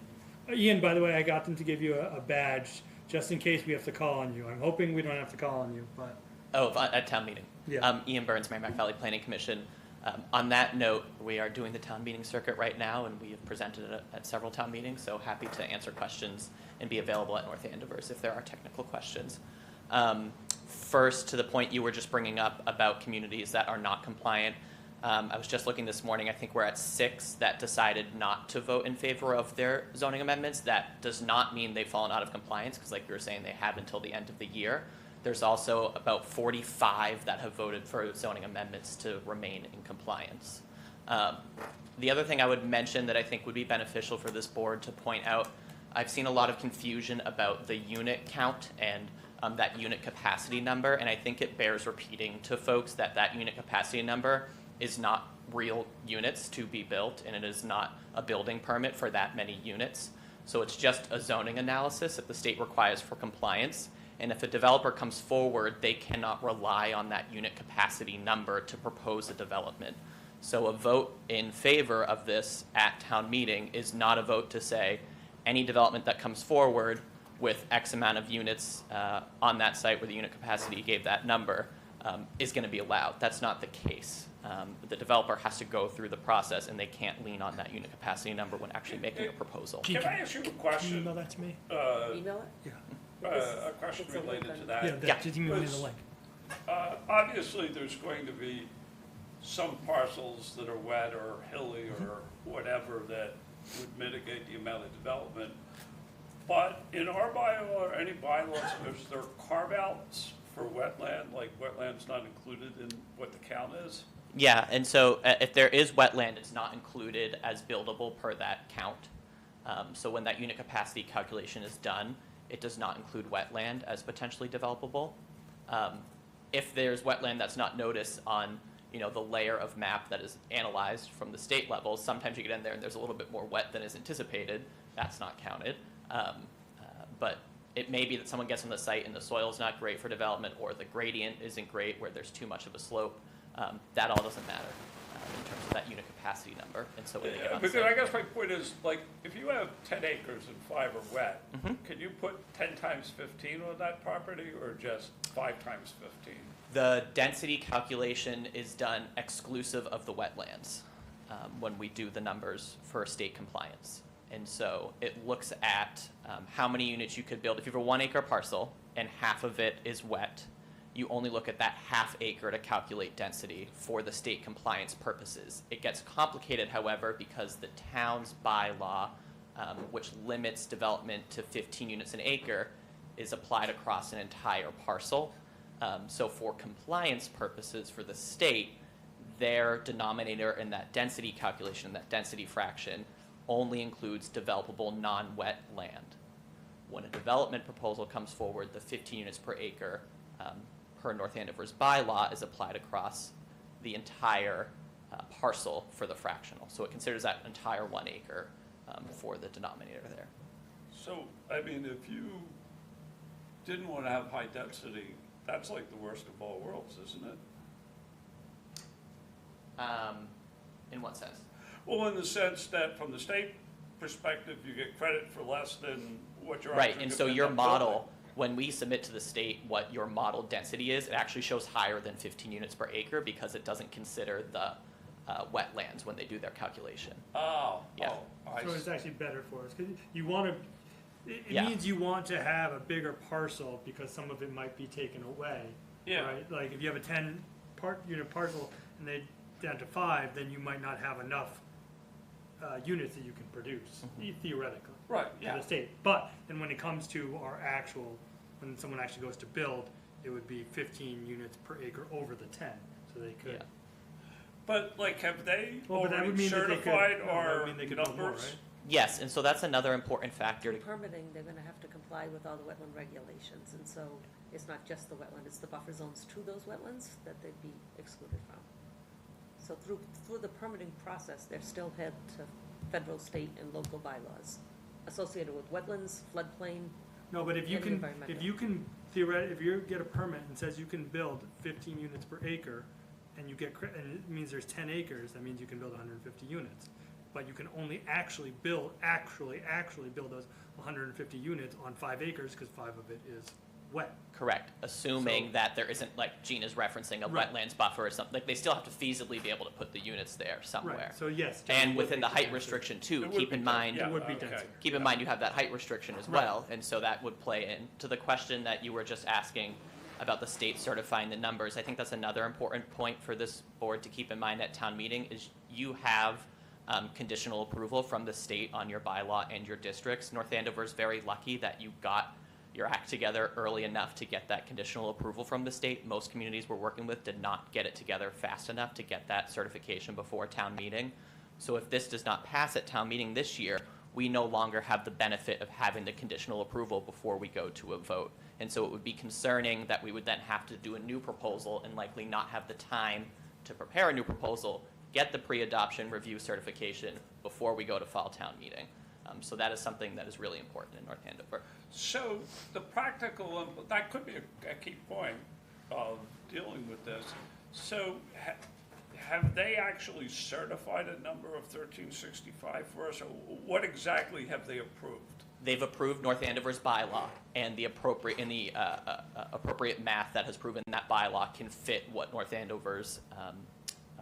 S1: Ian, by the way, I got them to give you a badge, just in case we have to call on you. I'm hoping we don't have to call on you, but,
S9: Oh, at town meeting.
S1: Yeah.
S9: Ian Burns, Merrimack Valley Planning Commission. On that note, we are doing the town meeting circuit right now, and we have presented it at several town meetings, so happy to answer questions and be available at North Andover's if there are technical questions. First, to the point you were just bringing up about communities that are not compliant, I was just looking this morning, I think we're at 6 that decided not to vote in favor of their zoning amendments. That does not mean they've fallen out of compliance, because like you were saying, they have until the end of the year. There's also about 45 that have voted for zoning amendments to remain in compliance. The other thing I would mention that I think would be beneficial for this board to point out, I've seen a lot of confusion about the unit count and that unit capacity number, and I think it bears repeating to folks that that unit capacity number is not real units to be built, and it is not a building permit for that many units. So it's just a zoning analysis that the state requires for compliance. And if a developer comes forward, they cannot rely on that unit capacity number to propose a development. So a vote in favor of this at town meeting is not a vote to say any development that comes forward with X amount of units on that site where the unit capacity gave that number is going to be allowed. That's not the case. The developer has to go through the process, and they can't lean on that unit capacity number when actually making a proposal.
S4: Can I ask you a
S1: Can you
S4: question?
S1: email that to me?
S3: Email it?
S1: Yeah.
S4: A question
S3: It's a link
S4: related
S3: on-
S4: to that.
S1: Yeah,
S9: Yeah.
S1: just email me the link.
S4: Obviously, there's going to be some parcels that are wet or hilly or whatever that would mitigate the amount of development. But in our bylaw or any bylaws, is there carve-outs for wetland, like wetland's not included in what the count is?
S9: Yeah, and so if there is wetland, it's not included as buildable per that count. So when that unit capacity calculation is done, it does not include wetland as potentially developable. If there's wetland that's not noticed on, the layer of map that is analyzed from the state level, sometimes you get in there and there's a little bit more wet than is anticipated. That's not counted. But it may be that someone gets on the site and the soil's not great for development, or the gradient isn't great where there's too much of a slope. That all doesn't matter in terms of that unit capacity number. And so when they get on the
S4: Because I
S9: site,
S4: guess my point is, like, if you have 10 acres and 5 are wet, can you put 10 times 15 on that property, or just 5 times 15?
S9: the density calculation is done exclusive of the wetlands when we do the numbers for state compliance. And so it looks at how many units you could build. If you have a 1 acre parcel and half of it is wet, you only look at that half acre to calculate density for the state compliance purposes. It gets complicated, however, because the town's bylaw, which limits development to 15 units an acre, is applied across an entire parcel. So for compliance purposes for the state, their denominator in that density calculation, that density fraction, only includes developable non-wet land. When a development proposal comes forward, the 15 units per acre per North Andover's bylaw is applied across the entire parcel for the fractional. So it considers that entire 1 acre for the denominator there.
S4: So, I mean, if you didn't want to have high density, that's like the worst of all worlds, isn't it?
S9: In what sense?
S4: Well, in the sense that from the state perspective, you get credit for less than what you're
S9: Right,
S4: actually
S9: and
S4: gonna
S9: so
S4: end
S9: your
S4: up
S9: model,
S4: building.
S9: when we submit to the state what your model density is, it actually shows higher than 15 units per acre because it doesn't consider the wetlands when they do their calculation.
S4: Oh,
S9: Yeah.
S4: I
S1: So it's
S4: see.
S1: actually better for us, because you want to, it
S9: Yeah.
S1: means you want to have a bigger parcel because some of it might be taken away.
S4: Yeah.
S1: Right, like if you have a 10-unit parcel and they down to 5, then you might not have enough units that you can produce, theoretically.
S4: Right,
S1: To
S4: yeah.
S1: the state, but then when it comes to our actual, when someone actually goes to build, it would be 15 units per acre over the 10, so they could.
S9: Yeah.
S4: But like, have they
S1: Well, but that would
S4: already
S1: mean that they could,
S4: certified
S1: no, that would
S4: our
S1: mean they could build more,
S4: numbers?
S1: right?
S9: Yes, and so that's another important factor.
S3: For permitting, they're gonna have to comply with all the wetland regulations, and so it's not just the wetland, it's the buffer zones to those wetlands that they'd be excluded from. So through the permitting process, they're still held to federal, state, and local bylaws associated with wetlands, floodplain.
S1: No, but if you
S3: And
S1: can,
S3: environmental.
S1: if you get a permit and says you can build 15 units per acre, and you get, and it means there's 10 acres, that means you can build 150 units. But you can only actually build those 150 units on 5 acres, because 5 of it is wet.
S9: Correct, assuming
S1: So-
S9: that there isn't, like Gina's referencing, a
S1: Right.
S9: wetlands buffer or something. Like, they still have to feasibly be able to put the units there somewhere.
S1: Right, so yes.
S9: And
S1: it would
S9: within
S1: be
S9: the height
S1: denser.
S9: restriction too,
S4: It would
S9: keep
S4: be
S9: in
S4: dense,
S9: mind,
S4: yeah.
S1: It would be
S4: Okay.
S1: denser.
S9: keep in mind you have that height restriction as
S1: Right.
S9: well, and so that would play in. To the question that you were just asking about the state certifying the numbers, I think that's another important point for this board to keep in mind at town meeting, is you have conditional approval from the state on your bylaw and your districts. North Andover is very lucky that you got your act together early enough to get that conditional approval from the state. Most communities we're working with did not get it together fast enough to get that certification before town meeting. So if this does not pass at town meeting this year, we no longer have the benefit of having the conditional approval before we go to a vote. And so it would be concerning that we would then have to do a new proposal and likely not have the time to prepare a new proposal, get the pre-adoption review certification before we go to fall town meeting. So that is something that is really important in North Andover.
S4: So the practical, that could be a key point of dealing with this. So have they actually certified a number of 1365 for us, or what exactly have they approved?
S9: They've approved North Andover's bylaw, and the appropriate math that has proven that bylaw can fit what North Andover's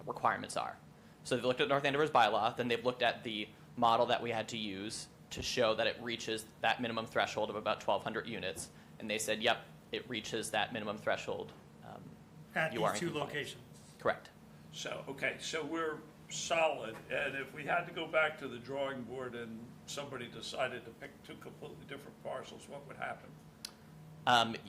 S9: requirements are. So they've looked at North Andover's bylaw, then they've looked at the model that we had to use to show that it reaches that minimum threshold of about 1,200 units, and they said, yep, it reaches that minimum threshold.
S1: At
S9: You are
S1: these
S9: in
S1: two
S9: compliance.
S1: locations.
S9: Correct.
S4: So, okay, so we're solid, and if we had to go back to the drawing board and somebody decided to pick two completely different parcels, what would happen?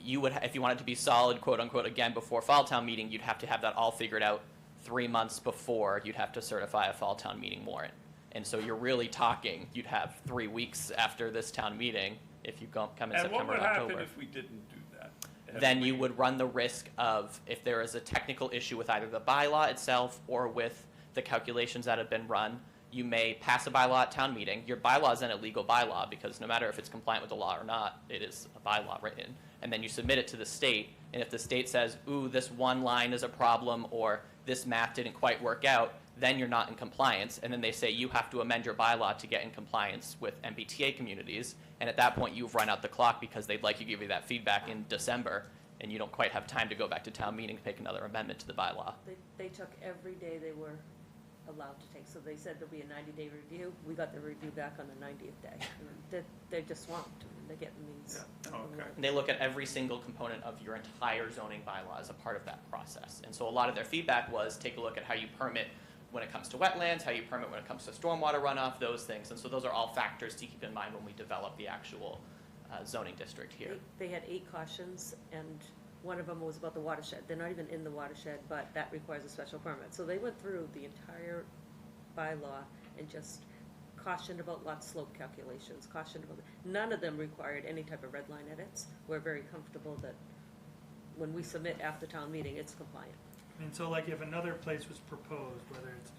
S9: You would, if you wanted to be solid, quote unquote, again, before fall town meeting, you'd have to have that all figured out 3 months before you'd have to certify a fall town meeting warrant. And so you're really talking, you'd have 3 weeks after this town meeting if you come in
S4: And what
S9: September
S4: would
S9: or October.
S4: happen if we didn't do that?
S9: Then you would run the risk of, if there is a technical issue with either the bylaw itself or with the calculations that have been run, you may pass a bylaw at town meeting. Your bylaw is then a legal bylaw because no matter if it's compliant with the law or not, it is a bylaw written. And then you submit it to the state, and if the state says, ooh, this one line is a problem, or this math didn't quite work out, then you're not in compliance, and then they say you have to amend your bylaw to get in compliance with MBTA communities, and at that point you've run out the clock because they'd like you to give you that feedback in December, and you don't quite have time to go back to town meeting to make another amendment to the bylaw.
S3: They took every day they were allowed to take, so they said there'll be a 90-day review. We got the review back on the 90th day. They're just swamped, they're getting these.
S4: Okay.
S9: And they look at every single component of your entire zoning bylaw as a part of that process. And so a lot of their feedback was take a look at how you permit when it comes to wetlands, how you permit when it comes to stormwater runoff, those things. And so those are all factors to keep in mind when we develop the actual zoning district here.
S3: They had 8 cautions, and one of them was about the watershed. They're not even in the watershed, but that requires a special permit. So they went through the entire bylaw and just cautioned about lot slope calculations, cautioned about, none of them required any type of red line edits. We're very comfortable that when we submit after town meeting, it's compliant.
S1: And so like if another place was proposed, whether it's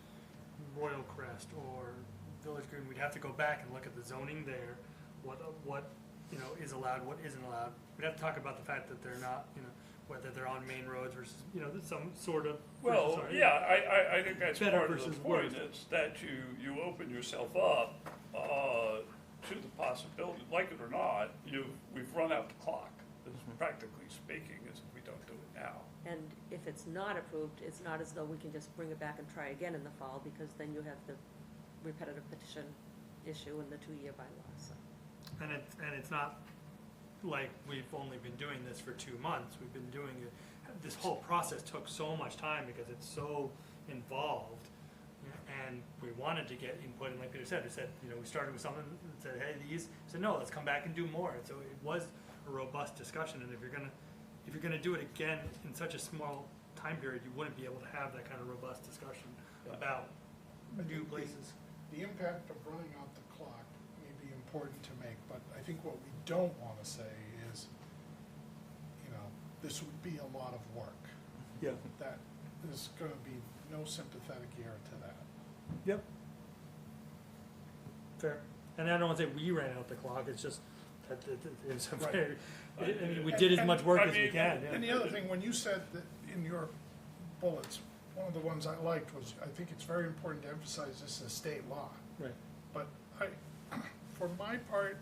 S1: Royal Crest or Village Green, we'd have to go back and look at the zoning there, what you know, is allowed, what isn't allowed. We'd have to talk about the fact that they're not, you know, whether they're on main roads versus, you know, there's some sort of.
S4: Well,
S1: sorry,
S4: yeah, I think that's
S1: Better
S4: part of the
S1: versus
S4: point,
S1: worse.
S4: is that you open yourself up to the possibility, like it or not, we've run out the clock, practically speaking, as if we don't do it now.
S3: And if it's not approved, it's not as though we can just bring it back and try again in the fall, because then you have the repetitive petition issue and the 2-year bylaw, so.
S1: And it's not like we've only been doing this for 2 months. We've been doing it, this whole process took so much time because it's so involved. And we wanted to get input, and like Peter said, you know, we started with something that said, hey, these, said, no, let's come back and do more. And so it was a robust discussion, and if you're gonna do it again in such a small time period, you wouldn't be able to have that kind of robust discussion about new places.
S6: The impact of running out the clock may be important to make, but I think what we don't want to say is, you know, this would be a lot of work.
S1: Yeah.
S6: That there's going to be no sympathetic ear to that.
S1: Yep. Fair. And I don't want to say we ran out the clock, it's just that it's a
S6: Right.
S1: very, I mean, we did as much work as we can,
S6: And the
S1: yeah.
S6: other thing, when you said that in your bullets, one of the ones I liked was, I think it's very important to emphasize this is state law.
S1: Right.
S6: But for my part,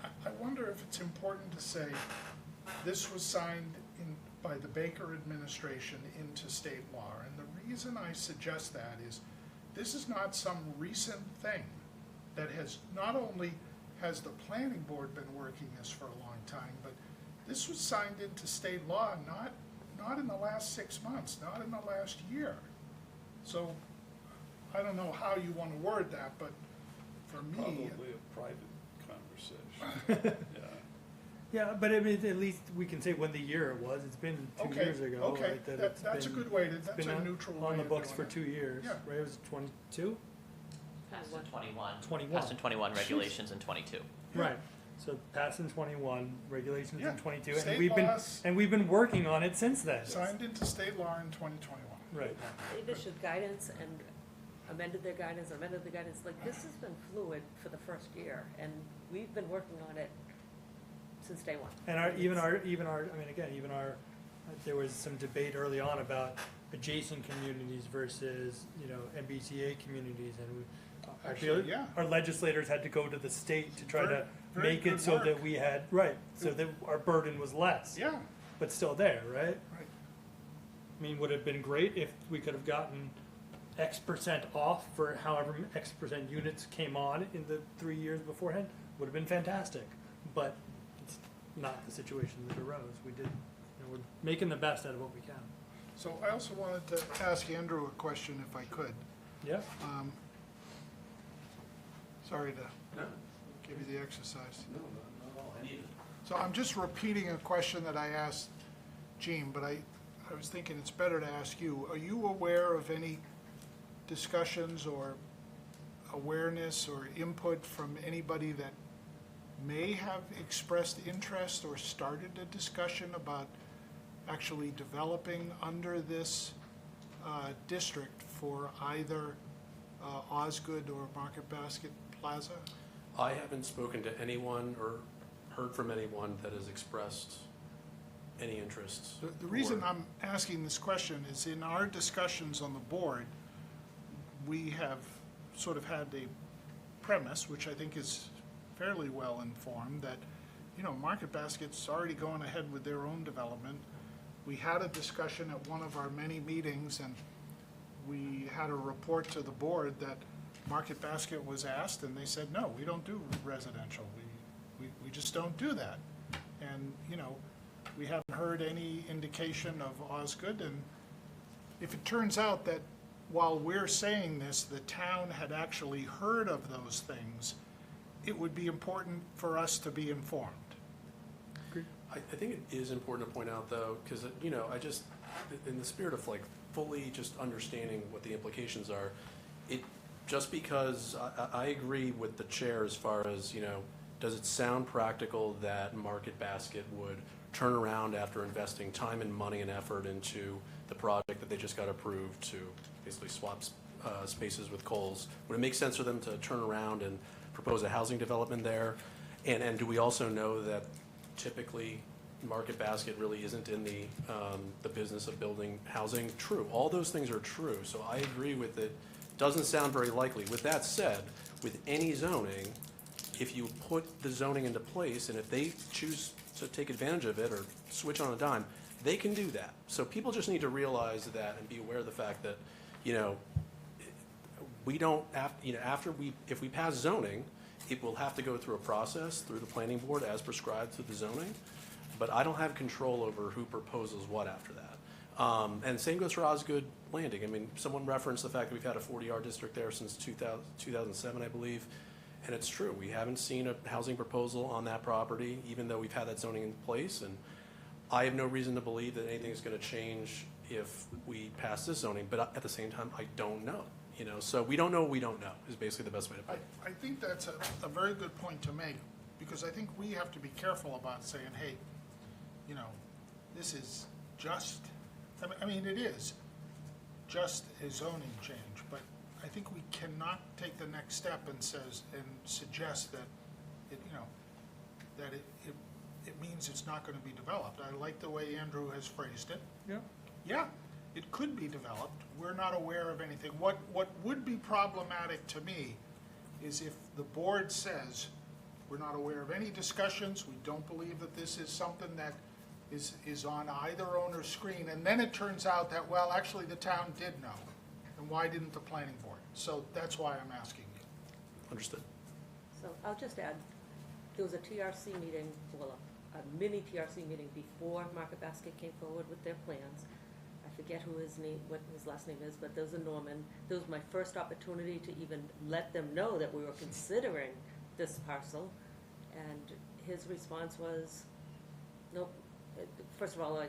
S6: I wonder if it's important to say this was signed by the Baker administration into state law. And the reason I suggest that is this is not some recent thing that has, not only has the planning board been working this for a long time, but this was signed into state law not in the last 6 months, not in the last year. So I don't know how you want to word that, but for me,
S4: Probably a private conversation, yeah.
S1: Yeah, but I mean, at least we can say when the year it was, it's been 2
S6: Okay,
S1: years ago,
S6: okay,
S1: right? That
S6: that-
S1: it's
S6: that's a
S1: been-
S6: good way to-
S1: it's
S6: that's
S1: been
S6: a
S1: on-
S6: neutral
S1: on
S6: way
S1: the
S6: of
S1: books
S6: doing
S1: for
S6: it.
S1: 2 years,
S6: Yeah.
S1: right? It was 22?
S9: Passed in 21.
S1: 21.
S9: Passed in 21, regulations in 22.
S1: Right, so passed in 21, regulations
S6: Yeah,
S1: in 22,
S6: state
S1: and we've been working on it since then.
S6: Signed into state law in 2021.
S1: Right,
S3: They've issued guidance and amended their guidance, like, this has been fluid for the first year, and we've been working on it since day one.
S1: and there was some debate early on about adjacent communities versus, MBTA communities, and I feel
S6: Actually, yeah.
S1: our legislators had to go to the state to try to
S6: Very
S1: make it
S6: good
S1: so that
S6: work.
S1: we had, so that our burden was less,
S6: Yeah,
S1: but still there, right?
S6: right.
S1: I mean, would it have been great if we could have gotten X% off for however X% units came on in the 3 years beforehand? Would have been fantastic, but it's not the situation that arose. We're making the best out of what we can.
S6: So I also wanted to ask Andrew a question if I could.
S1: Yeah?
S6: Sorry to give you the exercise.
S8: No, not at all. I need it.
S6: So I'm just repeating a question that I asked Jean, but I was thinking it's better to ask you. Are you aware of any discussions or awareness or input from anybody that may have expressed interest or started a discussion about actually developing under this district for either Osgood or Market Basket Plaza?
S8: I haven't spoken to anyone or heard from anyone that has expressed any interest.
S6: The reason
S8: or-
S6: I'm asking this question is in our discussions on the board, we have sort of had a premise, which I think is fairly well informed, that, Market Basket's already going ahead with their own development. We had a discussion at one of our many meetings, and we had a report to the board that Market Basket was asked, and they said, no, we don't do residential. We just don't do that. And, we haven't heard any indication of Osgood, and if it turns out that while we're saying this, the town had actually heard of those things, it would be important for us to be informed.
S8: I think it is important to point out, though, because, I just, in the spirit of fully just understanding what the implications are, just because I agree with the chair as far as, does it sound practical that Market Basket would turn around after investing time and money and effort into the project that they just got approved to basically swap spaces with Kohl's? Would it make sense for them to turn around and propose a housing development there? And do we also know that typically Market Basket really isn't in the business of building housing? True, all those things are true, so I agree with it. Doesn't sound very likely. With that said, with any zoning, if you put the zoning into place and if they choose to take advantage of it or switch on a dime, they can do that. So people just need to realize that and be aware of the fact that, we don't have, if we pass zoning, it will have to go through a process through the planning board as prescribed through the zoning, but I don't have control over who proposes what after that. And same goes for Osgood Landing. I mean, someone referenced the fact that we've had a 40R district there since 2007, I believe, and it's true. We haven't seen a housing proposal on that property, even though we've had that zoning in place, and I have no reason to believe that anything is going to change if we pass this zoning, but at the same time, I don't know. So we don't know what we don't know is basically the best way to put it.
S6: I think that's a very good point to make, because I think we have to be careful about saying, hey, this is just, I mean, it is just a zoning change, but I think we cannot take the next step and suggest that it means it's not going to be developed. I like the way Andrew has phrased it.
S1: Yeah.
S6: Yeah, it could be developed. We're not aware of anything. What would be problematic to me is if the board says, we're not aware of any discussions, we don't believe that this is something that is on either owner's screen, and then it turns out that, well, actually the town did know, and why didn't the planning board? So that's why I'm asking you.
S8: Understood.
S3: So I'll just add, there was a TRC meeting, well, a mini TRC meeting before Market Basket came forward with their plans. I forget what his last name is, but there was a Norman. That was my first opportunity to even let them know that we were considering this parcel. And his response was, nope. First of all,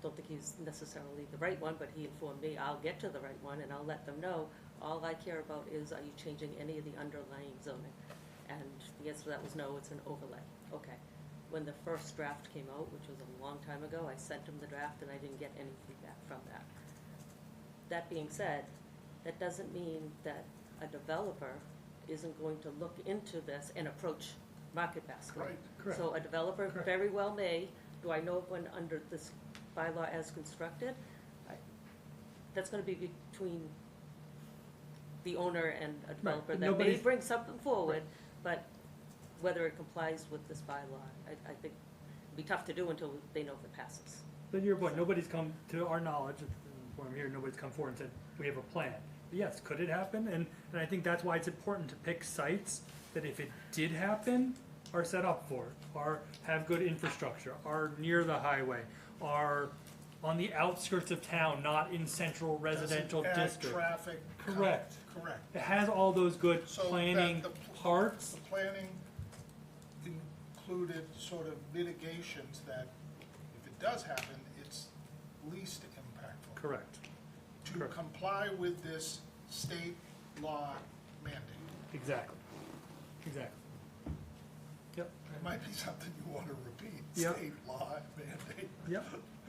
S3: don't think he's necessarily the right one, but he informed me, I'll get to the right one, and I'll let them know. All I care about is, are you changing any of the underlying zoning? And the answer to that was no, it's an overlay. Okay. When the first draft came out, which was a long time ago, I sent him the draft and I didn't get any feedback from that. That being said, that doesn't mean that a developer isn't going to look into this and approach Market Basket.
S6: Right.
S1: Correct.
S3: So a developer
S1: Correct.
S3: very well may. Do I know when under this bylaw as constructed? That's gonna be between the owner and a developer that may
S1: Nobody's-
S3: bring something forward, but whether it complies with this bylaw, I think it'd be tough to do until they know if it passes.
S1: But to your point, nobody's come, to our knowledge, when I'm here, nobody's come forward and said, we have a plan. But yes, could it happen? And I think that's why it's important to pick sites that if it did happen, are set up for it, are have good infrastructure, are near the highway, are on the outskirts of town, not in central residential
S6: Doesn't add
S1: district.
S6: traffic.
S1: Correct.
S6: Correct.
S1: It has all those good
S6: So that
S1: planning
S6: the-
S1: parts.
S6: The planning included sort of mitigations that, if it does happen, it's least impactful.
S1: Correct.
S6: To
S1: Correct.
S6: comply with this state law mandate.
S1: Exactly. Exactly. Yep.
S6: It might be something you want to repeat,
S1: Yep.
S6: state law mandate.
S1: Yep,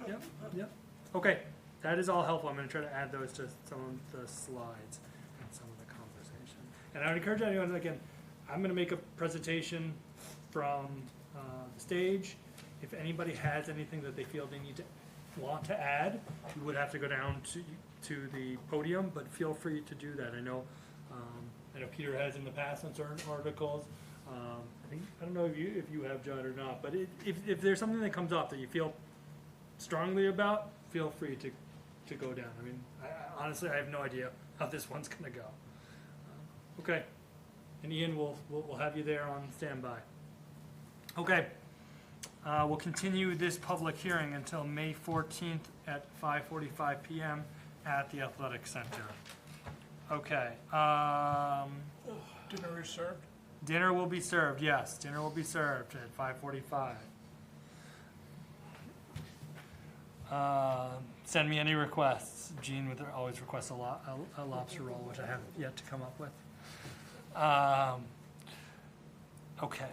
S1: yep, yep. Okay, that is all helpful. I'm gonna try to add those to some of the slides and some of the conversation. And I would encourage anyone, again, I'm gonna make a presentation from the stage. If anybody has anything that they feel they need to, want to add, you would have to go down to the podium, but feel free to do that. I know Peter has in the past on certain articles. I don't know if you have, Judd, or not, but if there's something that comes up that you feel strongly about, feel free to go down. I mean, honestly, I have no idea how this one's gonna go. Okay, and Ian, we'll have you there on standby. Okay, we'll continue this public hearing until May 14th at 5:45 PM at the Athletic Center. Okay,
S6: Dinner is served?
S1: dinner will be served, yes, dinner will be served at 5:45. Send me any requests. Gene would always request a lobster roll, which I haven't yet to come up with. Okay.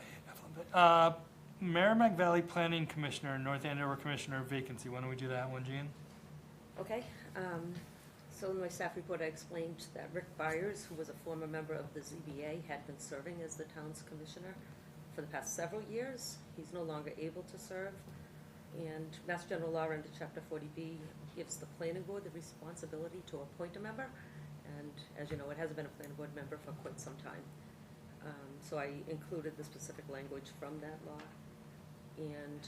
S1: Merrimack Valley Planning Commissioner, North Andover Commissioner vacancy. When do we do that one, Gene?
S3: Okay, so in my staff report, I explained that Rick Byers, who was a former member of the ZBA, had been serving as the town's commissioner for the past several years. He's no longer able to serve, and Mass General Law under Chapter 40B gives the planning board the responsibility to appoint a member, and as you know, it hasn't been a planning board member for quite some time. So I included the specific language from that law, and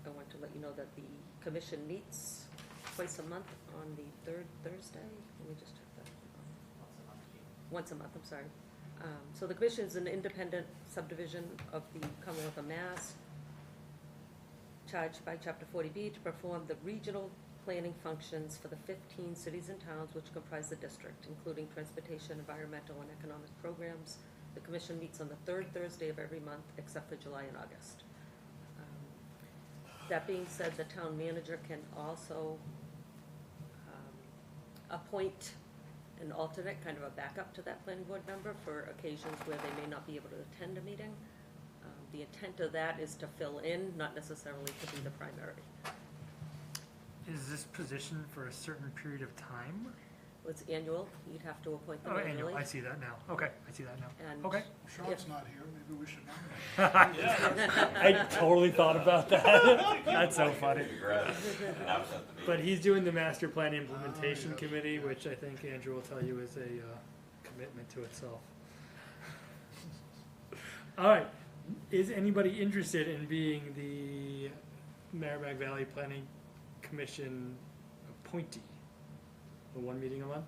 S3: I want to let you know that the commission meets twice a month on the third Thursday. Let me just check that. Once a month, I'm sorry. So the commission is an independent subdivision of the Commonwealth of Mass, charged by Chapter 40B to perform the regional planning functions for the 15 cities and towns which comprise the district, including transportation, environmental, and economic programs. The commission meets on the third Thursday of every month, except for July and August. That being said, the town manager can also appoint an alternate, kind of a backup to that planning board member for occasions where they may not be able to attend a meeting. The intent of that is to fill in, not necessarily to be the primary.
S1: Is this position for a certain period of time?
S3: It's annual, you'd have to appoint them
S1: Oh,
S3: annually.
S1: annual, I see that now. Okay, I see that now.
S3: And
S1: Okay.
S6: Sean's not here, maybe we should nominate.
S1: I totally thought about that. That's so funny.
S2: Congrats. Announce at the meeting.
S1: But he's doing the master plan implementation committee, which I think Andrew will tell you is a commitment to itself. All right, is anybody interested in being the Merrimack Valley Planning Commission appointee? The one meeting a month?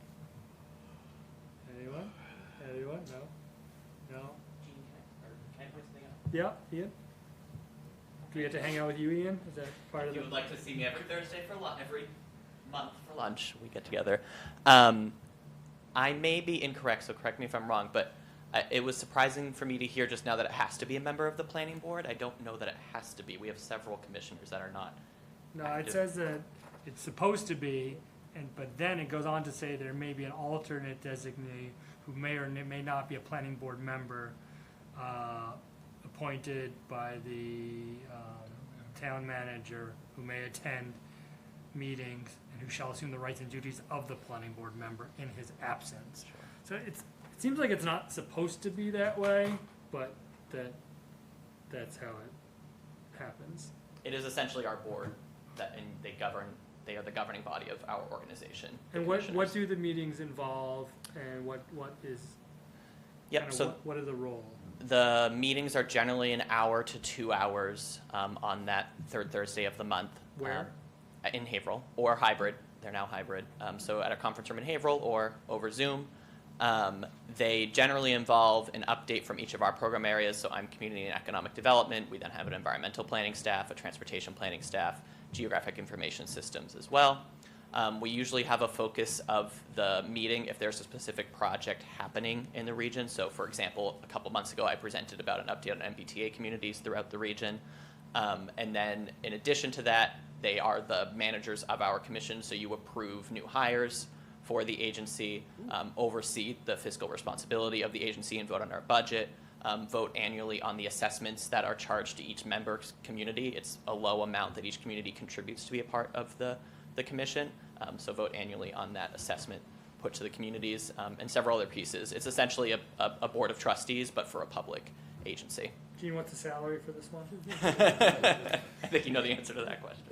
S1: Anyone? Anyone? No? No?
S9: Can I point something out?
S1: Yeah, Ian? Do we get to hang out with you, Ian? Is that part of
S9: If you
S1: the?
S9: would like to see me every Thursday for every month for lunch, we get together. I may be incorrect, so correct me if I'm wrong, but it was surprising for me to hear just now that it has to be a member of the planning board. I don't know that it has to be. We have several commissioners that are not.
S1: No, it
S9: active.
S1: says that it's supposed to be, but then it goes on to say there may be an alternate designee who may or may not be a planning board member, appointed by the town manager, who may attend meetings and who shall assume the rights and duties of the planning board member in his absence. So it seems like it's not supposed to be that way, but that's how it happens.
S9: It is essentially our board and they are the governing body of our organization. the
S1: And what
S9: commissioners.
S1: do the meetings involve, and what is,
S9: Yep,
S1: kinda
S9: so
S1: what is the role?
S9: the meetings are generally an hour to 2 hours on that third Thursday of the month.
S1: Where?
S9: In Haverhill, or hybrid. They're now hybrid. So at a conference room in Haverhill or over Zoom. They generally involve an update from each of our program areas. So I'm community and economic development. We then have an environmental planning staff, a transportation planning staff, geographic information systems as well. We usually have a focus of the meeting if there's a specific project happening in the region. So for example, a couple months ago, I presented about an update on MBTA communities throughout the region. And then in addition to that, they are the managers of our commission, so you approve new hires for the agency, oversee the fiscal responsibility of the agency and vote on our budget, vote annually on the assessments that are charged to each member's community. It's a low amount that each community contributes to be a part of the commission, so vote annually on that assessment put to the communities, and several other pieces. It's essentially a board of trustees, but for a public agency.
S1: Gene, what's the salary for this one?
S9: I think you know the answer to that question.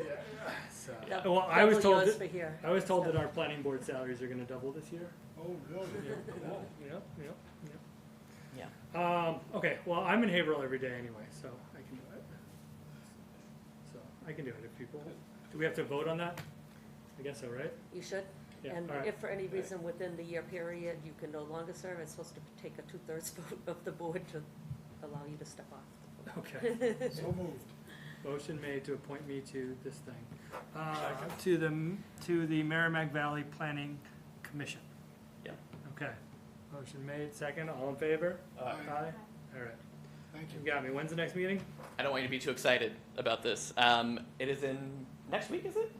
S1: So,
S3: Dou-
S1: well, I was
S3: double
S1: told
S3: yours
S1: that,
S3: for here.
S1: I was told that our planning board salaries are gonna double this year.
S6: Oh, really?
S1: Yep.
S9: Yeah.
S1: Okay, well, I'm in Haverhill every day anyway, so I can do it. So, I can do it if people, do we have to vote on that? I guess so, right?
S3: You should.
S1: Yeah,
S3: And
S1: all right.
S3: if for any reason within the year period you can no longer serve, it's supposed to take a 2/3 vote of the board to allow you to step off.
S1: Okay.
S6: So moved.
S1: Motion made to appoint me to this thing. To the Merrimack Valley Planning Commission.
S9: Yeah.
S1: Okay. Motion made, second, all in favor?
S6: Aye.
S1: Aye. All right.
S6: Thank
S1: You
S6: you.
S1: got me. When's the next meeting?
S9: I don't want you to be too excited about this. It is in next week, is it?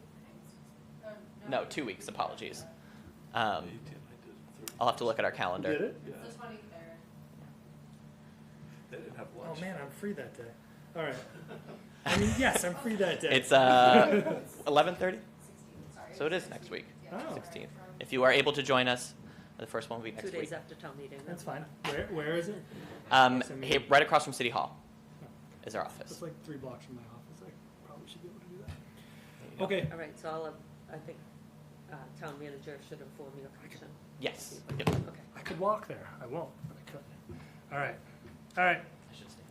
S9: No, 2 weeks. Apologies. I'll have to look at our calendar.
S1: Did it?
S10: It's the 23rd.
S4: They didn't have
S1: Oh,
S4: lunch.
S1: man, I'm free that day. All right. I mean, yes, I'm free that day.
S9: It's 11:30,
S10: 16th, sorry.
S9: so it is next week,
S1: Oh.
S9: 16th. If you are able to join us, the first one will be
S3: 2
S9: next
S3: days
S9: week.
S3: after town meeting.
S1: That's fine. Where is it?
S9: Right across from City Hall is our office.
S1: It's like 3 blocks from my office. I probably should be able to do that. Okay.
S3: All right, so I think town manager should inform your commission.
S9: Yes. Yep.
S3: Okay.
S1: I could walk there. I won't, but I could. All right. All right.
S9: I should stay.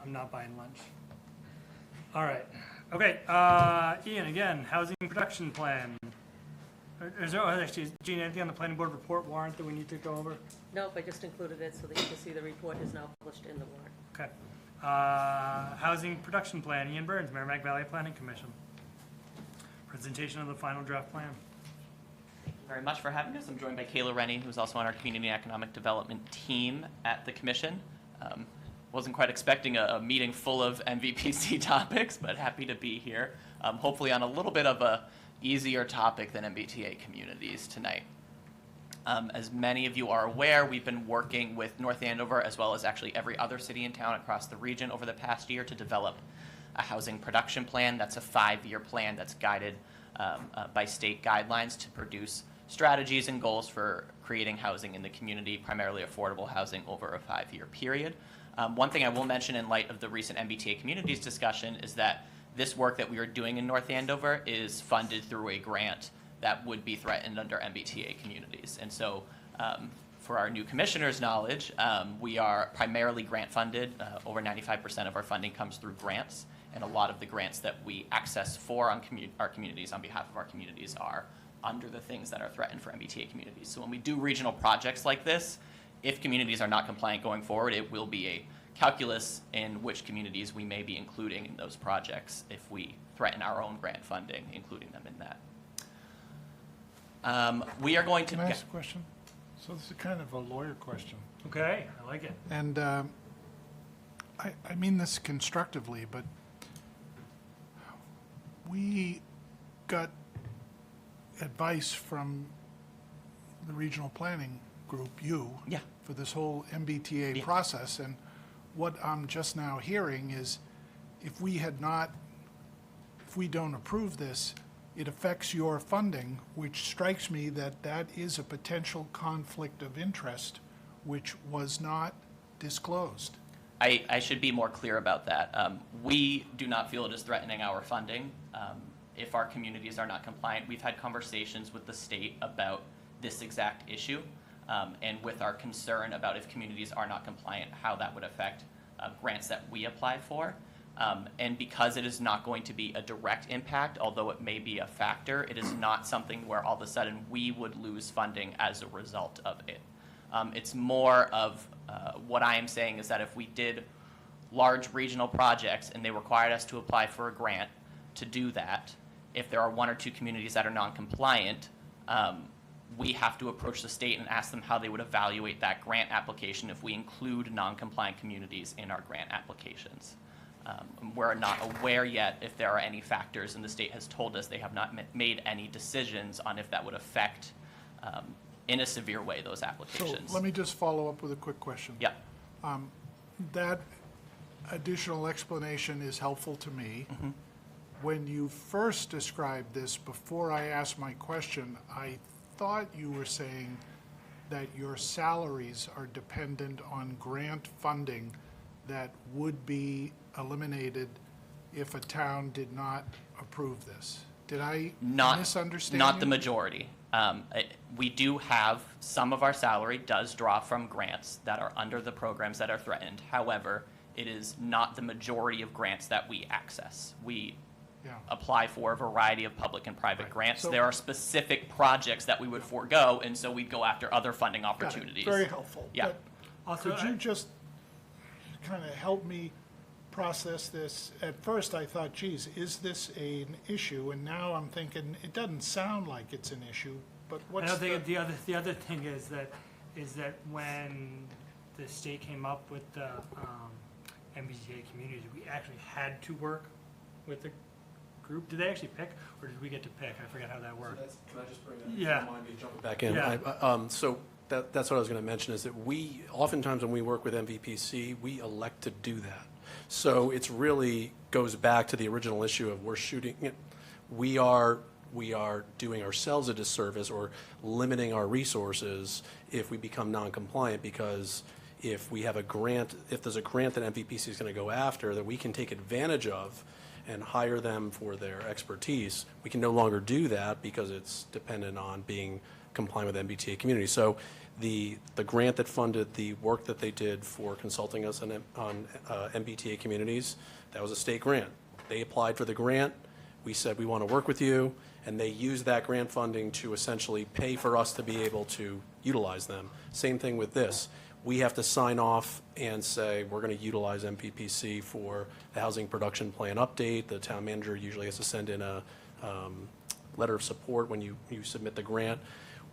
S1: I'm not buying lunch. All right. Okay. Ian, again, housing production plan. Is there, actually, Gene, anything on the planning board report warrant that we need to go over?
S3: Nope, I just included it so that you can see the report is now published in the warrant.
S1: Okay. Housing production plan, Ian Burns, Merrimack Valley Planning Commission. Presentation of the final draft plan.
S9: Thank you very much for having us. I'm joined by Kayla Rennie, who's also on our community and economic development team at the commission. Wasn't quite expecting a meeting full of MVPC topics, but happy to be here. Hopefully on a little bit of a easier topic than MBTA communities tonight. As many of you are aware, we've been working with North Andover as well as actually every other city and town across the region over the past year to develop a housing production plan. That's a 5-year plan that's guided by state guidelines to produce strategies and goals for creating housing in the community, primarily affordable housing over a 5-year period. One thing I will mention in light of the recent MBTA communities discussion is that this work that we are doing in North Andover is funded through a grant that would be threatened under MBTA communities. And so for our new commissioner's knowledge, we are primarily grant funded. Over 95% of our funding comes through grants, and a lot of the grants that we access for on our communities, on behalf of our communities, are under the things that are threatened for MBTA communities. So when we do regional projects like this, if communities are not compliant going forward, it will be a calculus in which communities we may be including in those projects if we threaten our own grant funding, including them in that. We are going to...
S6: Can I ask a question? So this is kind of a lawyer question.
S1: Okay, I like it.
S6: And I mean this constructively, but we got advice from the regional planning group,
S9: Yeah.
S6: for this whole MBTA
S9: Yeah.
S6: process, and what I'm just now hearing is if we don't approve this, it affects your funding, which strikes me that that is a potential conflict of interest, which was not disclosed.
S9: I should be more clear about that. We do not feel it is threatening our funding. If our communities are not compliant, we've had conversations with the state about this exact issue, and with our concern about if communities are not compliant, how that would affect grants that we apply for. And because it is not going to be a direct impact, although it may be a factor, it is not something where all of a sudden we would lose funding as a result of it. It's more of what I am saying is that if we did large regional projects and they required us to apply for a grant to do that, if there are one or two communities that are non-compliant, we have to approach the state and ask them how they would evaluate that grant application if we include non-compliant communities in our grant applications. We're not aware yet if there are any factors, and the state has told us they have not made any decisions on if that would affect, in a severe way, those
S6: So
S9: applications.
S6: let me just follow up with a quick question.
S9: Yeah.
S6: That additional explanation is helpful to me.
S9: Mm-hmm.
S6: When you first described this, before I asked my question, I thought you were saying that your salaries are dependent on grant funding that would be eliminated if a town did not approve this. Did I misunderstand
S9: Not the
S6: you?
S9: majority. We do have, some of our salary does draw from grants that are under the programs that are threatened. However, it is not the majority of grants that we access. We
S6: Yeah.
S9: apply for a variety of public and private
S6: Right.
S9: grants.
S6: So-
S9: There are specific projects that we would forego, and so we'd go after other funding
S6: Got it.
S9: opportunities.
S6: Very helpful.
S9: Yeah.
S6: But
S1: Also,
S6: could you just kind of help me process this? At first, I thought, geez, is this an issue? And now I'm thinking, it doesn't sound like it's an issue, but
S1: I
S6: what's
S1: don't think
S6: the?
S1: the other thing is that when the state came up with the MBTA communities, we actually had to work with the group. Did they actually pick, or did we get to pick? I forget how that worked.
S8: Can I just bring that?
S1: Yeah.
S8: Back in.
S1: Yeah.
S8: So that's what I was going to mention, is that we, oftentimes when we work with MVPC, we elect to do that. So it's really goes back to the original issue of we are doing ourselves a disservice or limiting our resources if we become non-compliant, because if we have a grant, if there's a grant that MVPC is going to go after that we can take advantage of and hire them for their expertise, we can no longer do that because it's dependent on being compliant with MBTA community. So the grant that funded the work that they did for consulting us on MBTA communities, that was a state grant. They applied for the grant. We said, we want to work with you, and they used that grant funding to essentially pay for us to be able to utilize them. Same thing with this. We have to sign off and say, we're going to utilize MPPC for the housing production plan update. The town manager usually has to send in a letter of support when you submit the grant.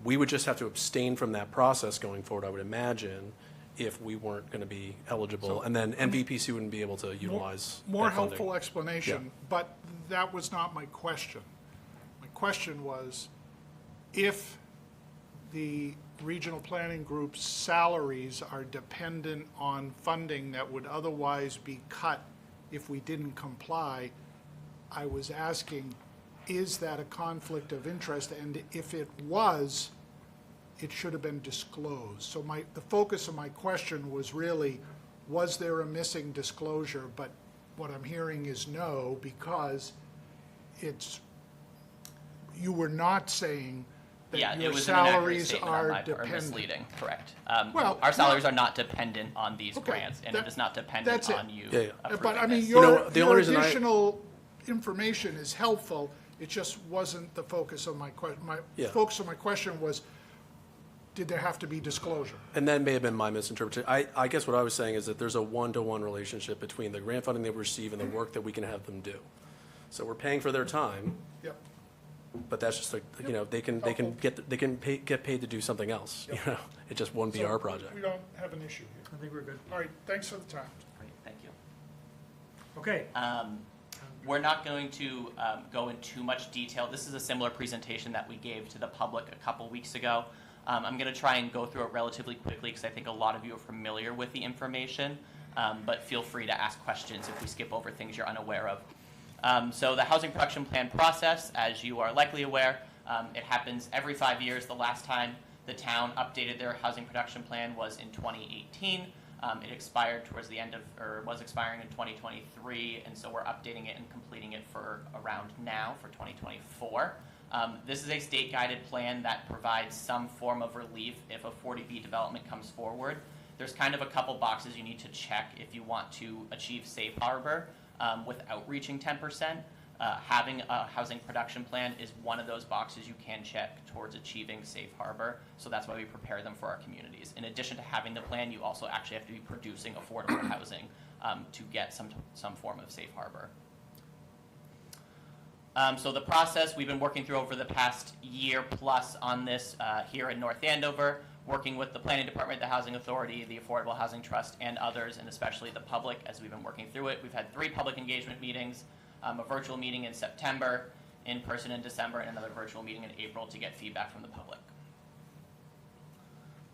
S8: We would just have to abstain from that process going forward, I would imagine, if we weren't going to be eligible. And then MVPC wouldn't be able to utilize
S6: More
S8: that funding.
S6: helpful explanation,
S8: Yeah.
S6: but that was not my question. My question was, if the regional planning group's salaries are dependent on funding that would otherwise be cut if we didn't comply, I was asking, is that a conflict of interest? And if it was, it should have been disclosed. So the focus of my question was really, was there a missing disclosure? But what I'm hearing is no, because you were not saying
S9: Yeah,
S6: that
S9: it
S6: your
S9: was an inaccurate
S6: salaries
S9: statement on
S6: are
S9: my part, or
S6: dependent.
S9: misleading, correct.
S6: Well,
S9: Our salaries
S6: no.
S9: are not dependent on these
S6: Okay,
S9: grants, and
S6: that-
S9: it is not
S6: that's
S9: dependent
S6: it.
S9: on you
S8: Yeah, yeah.
S9: approving
S6: But I mean,
S9: this.
S8: the only
S6: your
S8: reason
S6: additional information is helpful, it just wasn't the focus of my question.
S8: Yeah.
S6: Focus of my question was, did there have to be disclosure?
S8: And that may have been my misinterpretation. I guess what I was saying is that there's a one-to-one relationship between the grant funding they receive and the work that we can have them do. So we're paying for their time,
S6: Yep.
S8: but that's just like, they can get paid to do something else, It just won't be
S6: So
S8: our project.
S6: We don't have an issue here.
S1: I think we're good.
S6: All right, thanks for the time.
S9: Great, thank you.
S1: Okay.
S9: We're not going to go in too much detail. This is a similar presentation that we gave to the public a couple weeks ago. I'm going to try and go through it relatively quickly because I think a lot of you are familiar with the information, but feel free to ask questions if we skip over things you're unaware of. So the housing production plan process, as you are likely aware, it happens every 5 years. The last time the town updated their housing production plan was in 2018. It expired towards the end of, or was expiring in 2023, and so we're updating it and completing it for around now for 2024. This is a state-guided plan that provides some form of relief if a 40B development comes forward. There's kind of a couple boxes you need to check if you want to achieve safe harbor without reaching 10%. Having a housing production plan is one of those boxes you can check towards achieving safe harbor, so that's why we prepare them for our communities. In addition to having the plan, you also actually have to be producing affordable housing to get some form of safe harbor. So the process we've been working through over the past year plus on this here in North Andover, working with the Planning Department, the Housing Authority, the Affordable Housing Trust, and others, and especially the public as we've been working through it. We've had 3 public engagement meetings, a virtual meeting in September, in person in December, and another virtual meeting in April to get feedback from the public.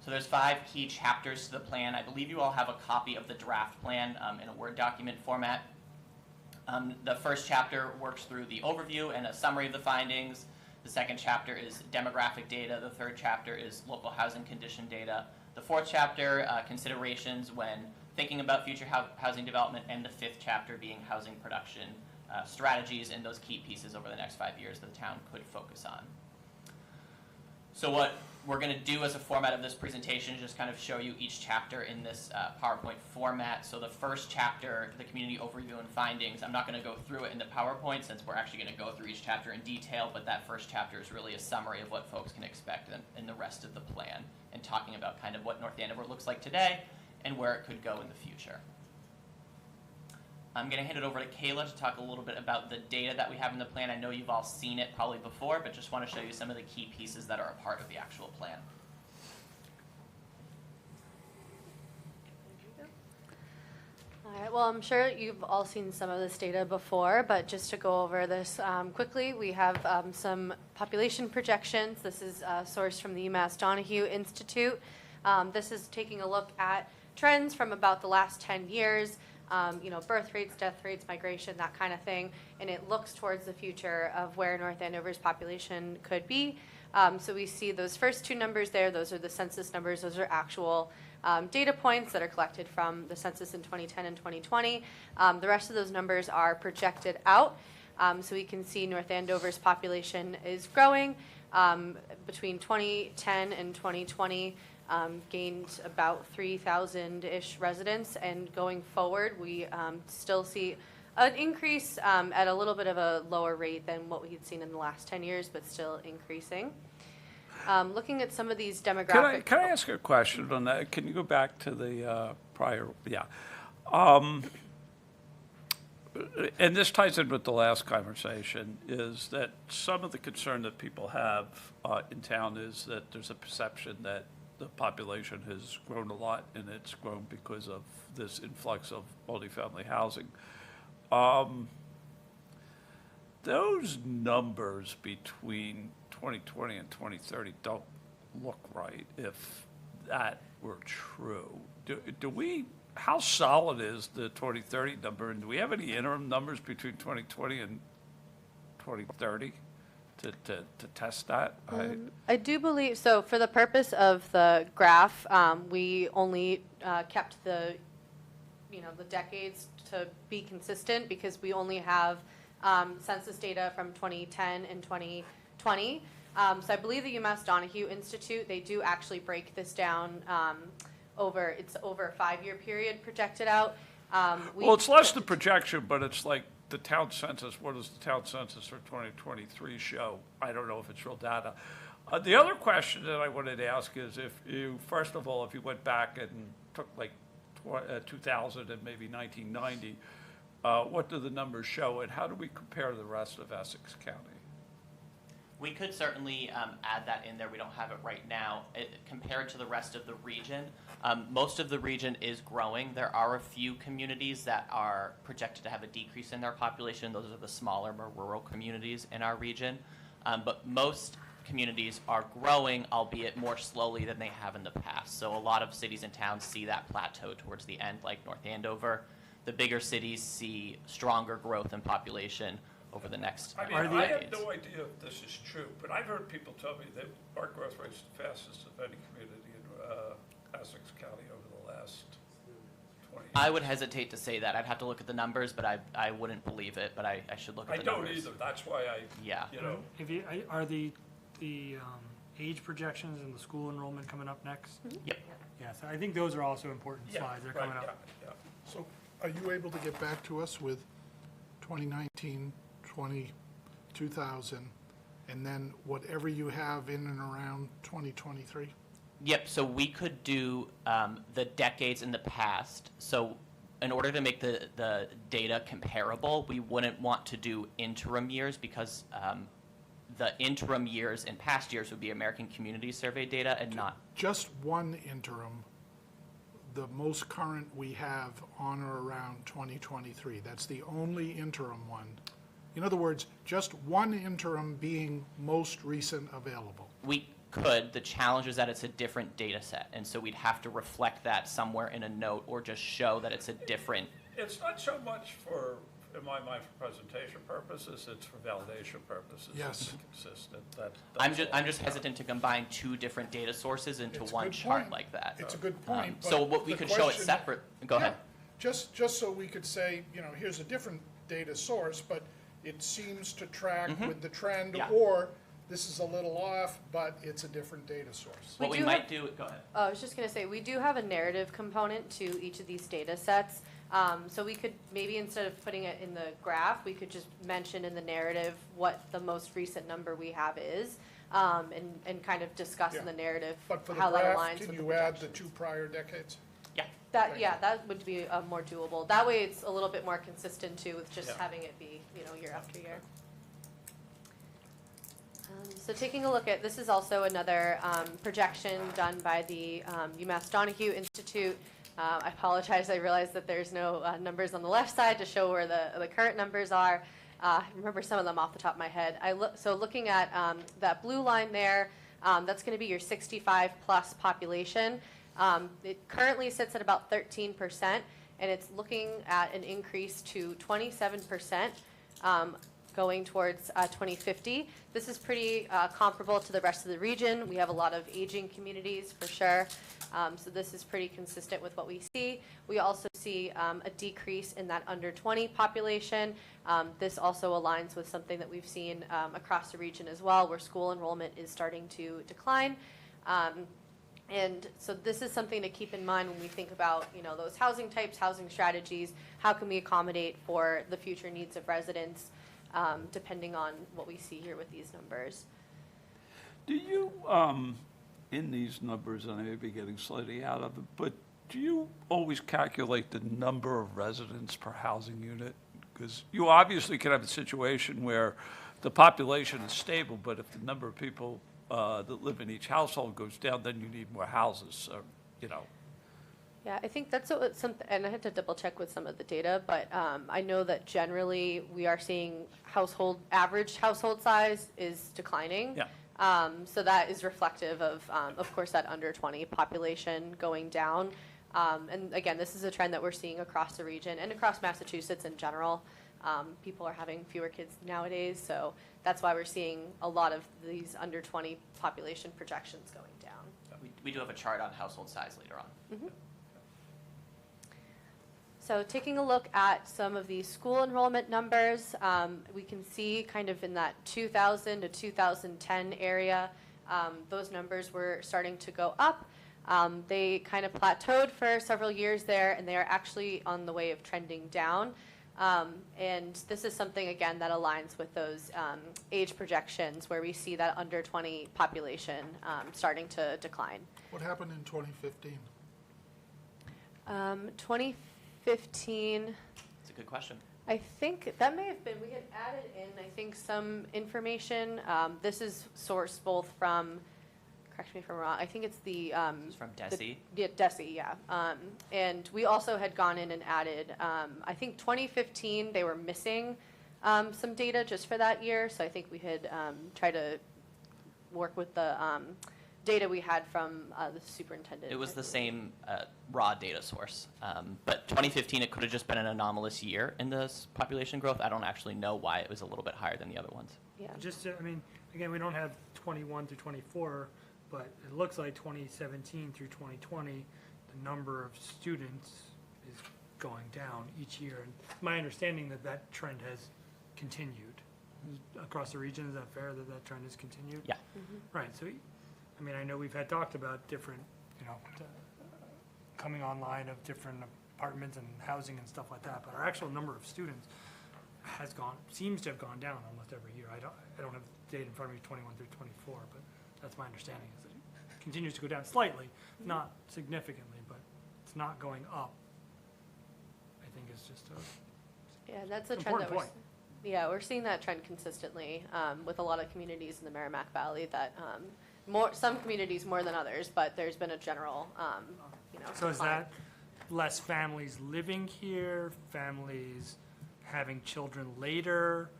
S9: So there's 5 key chapters to the plan. I believe you all have a copy of the draft plan in a Word document format. The first chapter works through the overview and a summary of the findings. The second chapter is demographic data. The third chapter is local housing condition data. The fourth chapter, considerations when thinking about future housing development, and the fifth chapter being housing production strategies and those key pieces over the next 5 years that the town could focus on. So what we're going to do as a format of this presentation is just kind of show you each chapter in this PowerPoint format. So the first chapter, the community overview and findings, I'm not going to go through it in the PowerPoint since we're actually going to go through each chapter in detail, but that first chapter is really a summary of what folks can expect in the rest of the plan, and talking about kind of what North Andover looks like today and where it could go in the future. I'm going to hand it over to Kayla to talk a little bit about the data that we have in the plan. I know you've all seen it probably before, but just want to show you some of the key pieces that are a part of the actual plan.
S10: All right, well, I'm sure you've all seen some of this data before, but just to go over this quickly, we have some population projections. This is sourced from the UMass Donahue Institute. This is taking a look at trends from about the last 10 years. Birth rates, death rates, migration, that kind of thing, and it looks towards the future of where North Andover's population could be. So we see those first 2 numbers there, those are the census numbers, those are actual data points that are collected from the census in 2010 and 2020. The rest of those numbers are projected out. So we can see North Andover's population is growing. Between 2010 and 2020, gained about 3,000-ish residents, and going forward, we still see an increase at a little bit of a lower rate than what we had seen in the last 10 years, but still increasing. Looking at some of these demographic...
S4: Can I ask a question on that? Can you go back to the prior? Yeah. And this ties in with the last conversation, is that some of the concern that people have in town is that there's a perception that the population has grown a lot, and it's grown because of this influx of multifamily housing. Those numbers between 2020 and 2030 don't look right if that were true. How solid is the 2030 number, and do we have any interim numbers between 2020 and 2030? To test that?
S10: I do believe, so for the purpose of the graph, we only kept the decades to be consistent, because we only have census data from 2010 and 2020. So I believe the UMass Donahue Institute, they do actually break this down over a 5-year period projected out.
S4: Well, it's less the projection, but it's like the town census. What does the town census for 2023 show? I don't know if it's real data. The other question that I wanted to ask is, if you, first of all, if you went back and took like 2000 and maybe 1990, what do the numbers show, and how do we compare to the rest of Essex County?
S9: We could certainly add that in there. We don't have it right now. Compared to the rest of the region, most of the region is growing. There are a few communities that are projected to have a decrease in their population. Those are the smaller, more rural communities in our region. But most communities are growing, albeit more slowly than they have in the past. So a lot of cities and towns see that plateau towards the end, like North Andover. The bigger cities see stronger growth in population over the next
S4: I mean,
S1: Are the-
S4: I have
S9: decades.
S4: no idea if this is true, but I've heard people tell me that our growth rate is the fastest of any community in Essex County over the last 20 years.
S9: I would hesitate to say that. I'd have to look at the numbers, but I wouldn't believe it, but I should look at
S4: I
S9: the
S4: don't
S9: numbers.
S4: either, that's why
S9: Yeah.
S4: you know.
S1: If you, are the age projections and the school enrollment coming up next?
S9: Yep.
S1: Yeah, so I think those are also important
S4: Yeah,
S1: slides. They're
S4: right,
S1: coming up.
S4: yeah, yeah.
S6: So are you able to get back to us with 2019, 2000, and then whatever you have in and around 2023?
S9: Yep, so we could do the decades in the past. So in order to make the data comparable, we wouldn't want to do interim years because the interim years in past years would be American Community Survey data and not.
S6: Just one interim, the most current we have on or around 2023. That's the only interim one. In other words, just one interim being most recent available.
S9: We could. The challenge is that it's a different data set, and so we'd have to reflect that somewhere in a note or just show that it's a different.
S4: It's not so much for, in my mind, for presentation purposes, it's for validation purposes.
S6: Yes.
S4: To be consistent.
S9: I'm just hesitant to combine two different data sources into
S6: It's a
S9: one
S6: good
S9: chart
S6: point.
S9: like that.
S6: It's a good point. but
S9: So what we
S6: the
S9: could show it
S6: question-
S9: separate. Go ahead.
S6: Yeah, just so we could say, here's a different data source, but it seems to track with the trend,
S9: Yeah.
S6: or this is a little off, but it's a different data source.
S9: What we
S10: do
S9: might
S10: have-
S9: do. Go ahead.
S10: I was just going to say, we do have a narrative component to each of these data sets. So we could, maybe instead of putting it in the graph, we could just mention in the narrative what the most recent number we have is, and kind of discuss in
S6: Yeah.
S10: the narrative
S6: But for the
S10: how that
S6: graph,
S10: aligns with
S6: can
S10: the
S6: you add the
S10: projections.
S6: 2 prior decades?
S9: Yeah.
S10: That would be more doable. That way it's a little bit more consistent too with just
S4: Yeah.
S10: having it be, year after year. So taking a look at, this is also another projection done by the UMass Donahue Institute. I apologize, I realize that there's no numbers on the left side to show where the current numbers are. I remember some of them off the top of my head. So looking at that blue line there, that's going to be your 65 plus population. It currently sits at about 13%, and it's looking at an increase to 27% going towards 2050. This is pretty comparable to the rest of the region. We have a lot of aging communities for sure. So this is pretty consistent with what we see. We also see a decrease in that under 20 population. This also aligns with something that we've seen across the region as well, where school enrollment is starting to decline. And so this is something to keep in mind when we think about, those housing types, housing strategies. How can we accommodate for the future needs of residents, depending on what we see here with these numbers?
S4: Do you, in these numbers, and I may be getting slightly out of it, but do you always calculate the number of residents per housing unit? Because you obviously can have a situation where the population is stable, but if the number of people that live in each household goes down, then you need more houses,
S10: Yeah, I think that's something, and I had to double check with some of the data, but I know that generally we are seeing average household size is declining.
S4: Yeah.
S10: So that is reflective of course, that under 20 population going down. And again, this is a trend that we're seeing across the region and across Massachusetts in general. People are having fewer kids nowadays, so that's why we're seeing a lot of these under 20 population projections going down.
S9: We do have a chart on household size later on.
S10: Mm-hmm. So taking a look at some of the school enrollment numbers, we can see kind of in that 2000 to 2010 area, those numbers were starting to go up. They kind of plateaued for several years there, and they are actually on the way of trending down. And this is something, again, that aligns with those age projections where we see that under 20 population starting to decline.
S6: What happened in 2015?
S10: 2015,
S9: It's a good question.
S10: I think that may have been, we had added in, I think, some information. This is sourced both from, correct me if I'm wrong, I think it's the.
S9: This is from DESE.
S10: Yeah, DESE, yeah. And we also had gone in and added, I think 2015, they were missing some data just for that year. So I think we had tried to work with the data we had from the superintendent.
S9: It was the same raw data source. But 2015, it could have just been an anomalous year in this population growth. I don't actually know why it was a little bit higher than the other ones.
S10: Yeah.
S1: Just, I mean, again, we don't have 21 through 24, but it looks like 2017 through 2020, the number of students is going down each year. And my understanding that that trend has continued across the region. Is that fair, that that trend has continued?
S9: Yeah.
S1: Right, so, I mean, I know we've had talked about different, coming online of different apartments and housing and stuff like that, but our actual number of students seems to have gone down almost every year. I don't have data in front of me, 21 through 24, but that's my understanding, is that it continues to go down slightly, not significantly, but it's not going up. I think it's just a
S10: Yeah, that's a trend that
S1: important point.
S10: we're seeing that trend consistently with a lot of communities in the Merrimack Valley that some communities more than others, but there's been a general,
S1: So is
S10: decline.
S1: that less families living here, families having children later,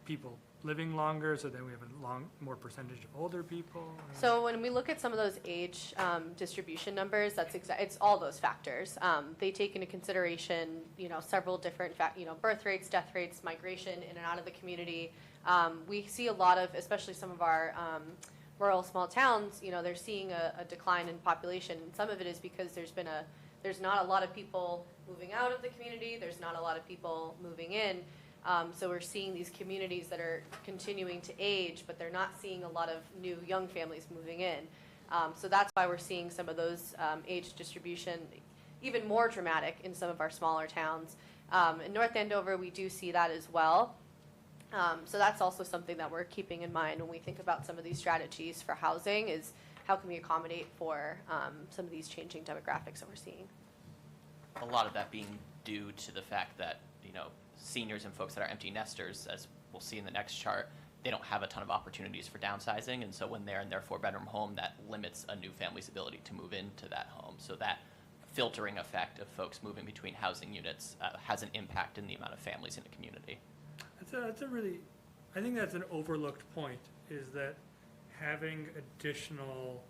S1: people living longer, so then we have a more percentage of older people?
S10: So when we look at some of those age distribution numbers, it's all those factors. They take into consideration, several different birth rates, death rates, migration in and out of the community. We see a lot of, especially some of our rural small towns, they're seeing a decline in population. And some of it is because there's not a lot of people moving out of the community. There's not a lot of people moving in. So we're seeing these communities that are continuing to age, but they're not seeing a lot of new young families moving in. So that's why we're seeing some of those age distribution even more dramatic in some of our smaller towns. In North Andover, we do see that as well. So that's also something that we're keeping in mind when we think about some of these strategies for housing, is how can we accommodate for some of these changing demographics that we're seeing.
S9: A lot of that being due to the fact that, seniors and folks that are empty nesters, as we'll see in the next chart, they don't have a ton of opportunities for downsizing. And so when they're in their 4-bedroom home, that limits a new family's ability to move into that home. So that filtering effect of folks moving between housing units has an impact in the amount of families in a community.
S1: That's a really, I think that's an overlooked point, is that having additional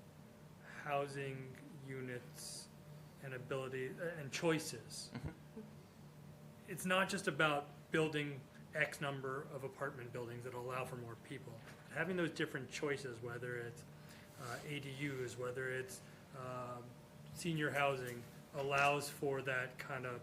S1: housing units and ability and choices. It's not just about building X number of apartment buildings that allow for more people. Having those different choices, whether it's ADUs, whether it's senior housing, allows for that kind of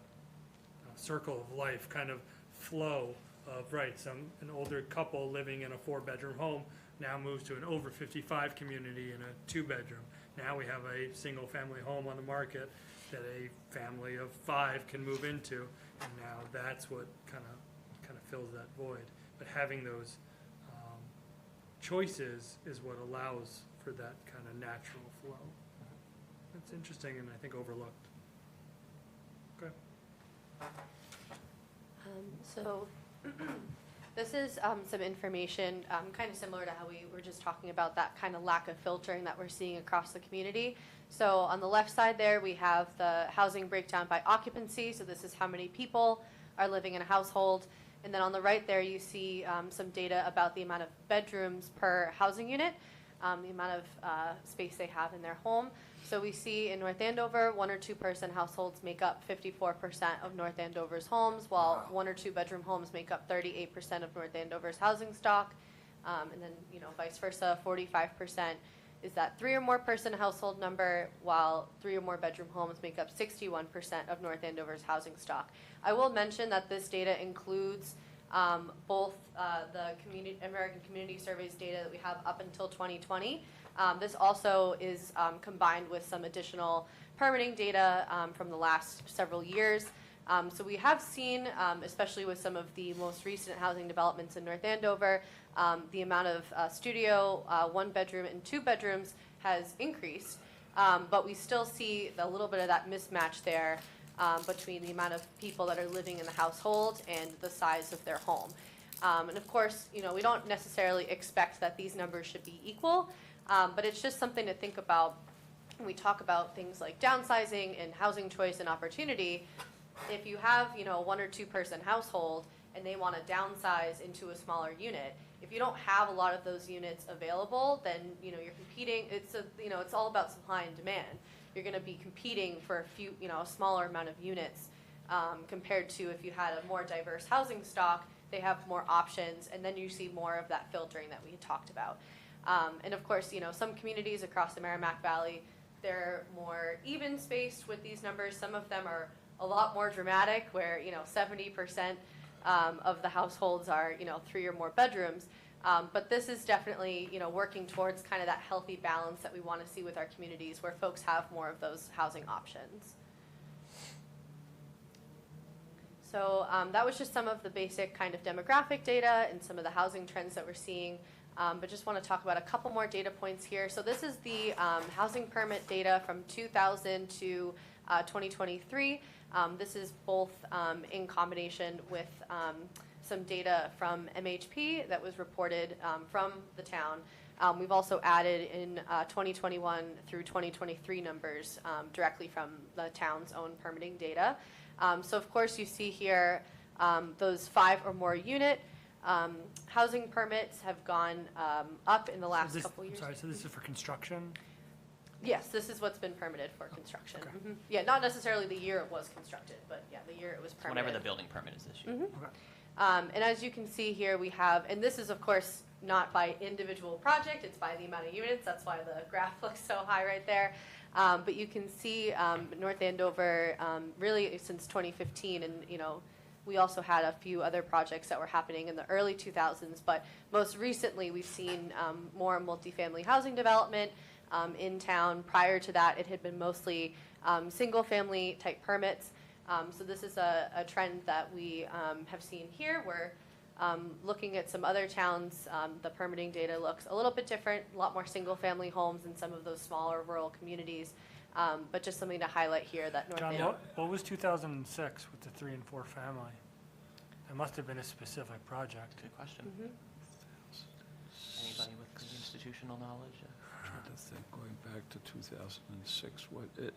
S1: circle of life, kind of flow of, an older couple living in a 4-bedroom home now moves to an over 55 community in a 2-bedroom. Now we have a single family home on the market that a family of 5 can move into, and now that's what kind of fills that void. But having those choices is what allows for that kind of natural flow. That's interesting and I think overlooked. Okay.
S10: So this is some information kind of similar to how we were just talking about that kind of lack of filtering that we're seeing across the community. So on the left side there, we have the housing breakdown by occupancy. So this is how many people are living in a household. And then on the right there, you see some data about the amount of bedrooms per housing unit, the amount of space they have in their home. So we see in North Andover, 1 or 2 person households make up 54% of North Andover's homes, while 1 or 2 bedroom homes make up 38% of North Andover's housing stock. And then, vice versa, 45% is that 3 or more person household number, while 3 or more bedroom homes make up 61% of North Andover's housing stock. I will mention that this data includes both the American Community Surveys data that we have up until 2020. This also is combined with some additional permitting data from the last several years. So we have seen, especially with some of the most recent housing developments in North Andover, the amount of studio, 1 bedroom and 2 bedrooms has increased, but we still see a little bit of that mismatch there between the amount of people that are living in the household and the size of their home. And of course, we don't necessarily expect that these numbers should be equal, but it's just something to think about when we talk about things like downsizing and housing choice and opportunity. If you have, a 1 or 2 person household and they want to downsize into a smaller unit, if you don't have a lot of those units available, then, you're competing. It's all about supply and demand. You're going to be competing for a smaller amount of units compared to if you had a more diverse housing stock. They have more options, and then you see more of that filtering that we had talked about. And of course, some communities across the Merrimack Valley, they're more even spaced with these numbers. Some of them are a lot more dramatic, where 70% of the households are 3 or more bedrooms. But this is definitely working towards kind of that healthy balance that we want to see with our communities, where folks have more of those housing options. So that was just some of the basic kind of demographic data and some of the housing trends that we're seeing. But just want to talk about a couple more data points here. So this is the housing permit data from 2000 to 2023. This is both in combination with some data from MHP that was reported from the town. We've also added in 2021 through 2023 numbers directly from the town's own permitting data. So of course you see here those 5 or more unit housing permits have gone up in the last couple years.
S1: Sorry, so this is for construction?
S10: Yes, this is what's been permitted for construction.
S1: Okay.
S10: Mhm. Yeah, not necessarily the year it was constructed, but yeah, the year it was permitted.
S9: Whenever the building permit is issued.
S10: Mhm.
S1: Okay.
S10: And as you can see here, we have, and this is of course not by individual project, it's by the amount of units. That's why the graph looks so high right there. But you can see North Andover really since 2015, and we also had a few other projects that were happening in the early 2000s, but most recently we've seen more multifamily housing development in town. Prior to that, it had been mostly single-family type permits. So this is a trend that we have seen here. We're looking at some other towns. The permitting data looks a little bit different, a lot more single-family homes in some of those smaller rural communities. But just something to highlight here that North
S1: John,
S10: Andover.
S1: what was 2006 with the 3 and 4 family? It must have been a specific project.
S9: Good question.
S10: Mhm.
S9: Anybody with good institutional knowledge?
S4: Trying to think, going back to 2006,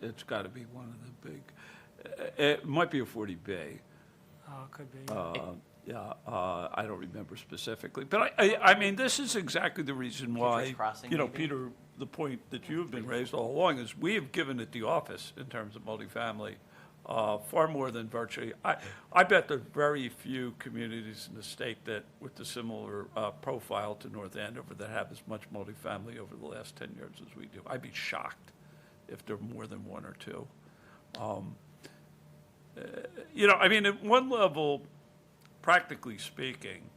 S4: it's got to be one of the big, it might be a 40B.
S1: Oh, it could be.
S4: I don't remember specifically, but I mean, this is exactly the reason why,
S9: Futures Crossing, maybe?
S4: Peter, the point that you've been raised all along is we have given it the office in terms of multifamily, far more than virtually. I bet there are very few communities in the state that, with the similar profile to North Andover, that have as much multifamily over the last 10 years as we do. I'd be shocked if there are more than 1 or 2. I mean, at one level, practically speaking,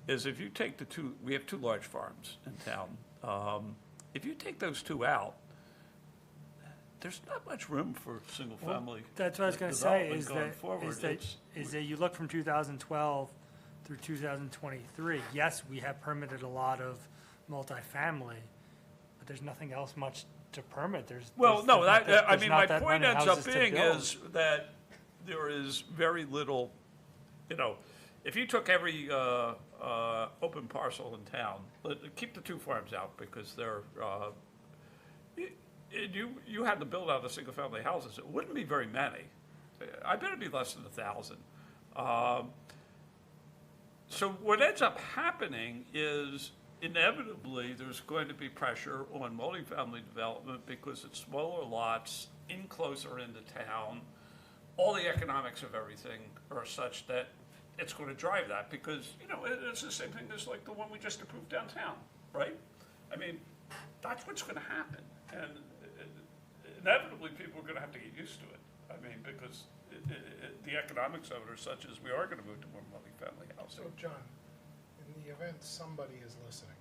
S4: is if you take we have 2 large farms in town. If you take those 2 out, there's not much room for single-family
S1: That's what I was going to say,
S4: development
S1: is
S4: going
S1: that,
S4: forward.
S1: is that you look from 2012 through 2023, yes, we have permitted a lot of multifamily, but there's nothing else much to permit.
S4: Well, no, my point ends up being
S1: build.
S4: is that there is very little, if you took every open parcel in town, keep the 2 farms out because they're, you had to build out the single-family houses. It wouldn't be very many. I bet it'd be less than 1,000. So what ends up happening is inevitably there's going to be pressure on multifamily development because it's smaller lots in closer into town. All the economics of everything are such that it's going to drive that because, it's the same thing as like the one we just approved downtown, right? I mean, that's what's going to happen. And inevitably people are going to have to get used to it. I mean, because the economics of it are such as we are going to move to more multifamily housing.
S6: So, John, in the event somebody is listening,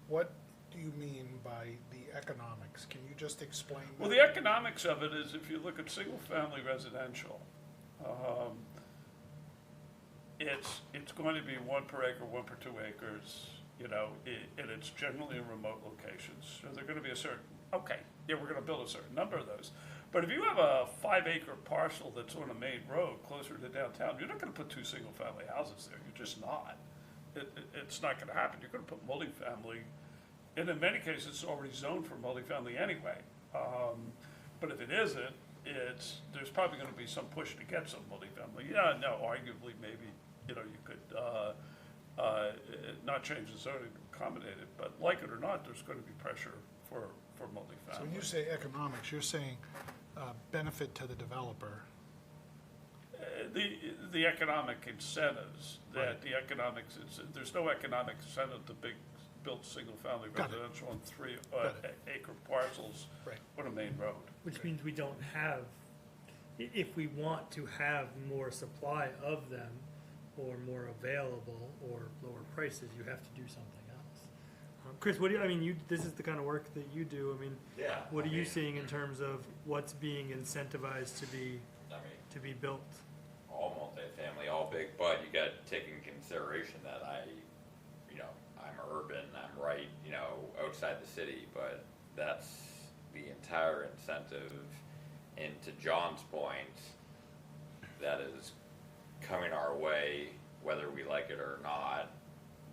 S6: what do you mean by the economics? Can you just explain that?
S4: Well, the economics of it is if you look at single-family residential, it's going to be 1 per acre, 1 per 2 acres, and it's generally in remote locations. So they're going to be we're going to build a certain number of those. But if you have a 5-acre parcel that's on a main road closer to downtown, you're not gonna put 2 single-family houses there, you're just not. It's not gonna happen, you're gonna put multifamily, and in many cases, it's already zoned for multifamily anyway. But if it isn't, there's probably gonna be some push to get some multifamily. Yeah, no, arguably, maybe, you could, not change the zoning to accommodate it, but like it or not, there's gonna be pressure for multifamily.
S6: So when you say economics, you're saying benefit to the developer.
S4: The economic incentives, that the economics, there's no economic incentive to build single-family
S6: Got it.
S4: residential on 3
S6: Got
S4: acre parcels
S6: Right.
S4: on a main road.
S1: Which means we don't have, if we want to have more supply of them, or more available, or lower prices, you have to do something else. Chris, what do you, I mean, this is the kind of work that you do, I mean,
S2: Yeah.
S1: what are you seeing in terms of what's being incentivized to be built?
S2: All multifamily, all big, but you got to take in consideration that I'm urban, I'm right, outside the city, but that's the entire incentive. And to John's point, that is coming our way, whether we like it or not.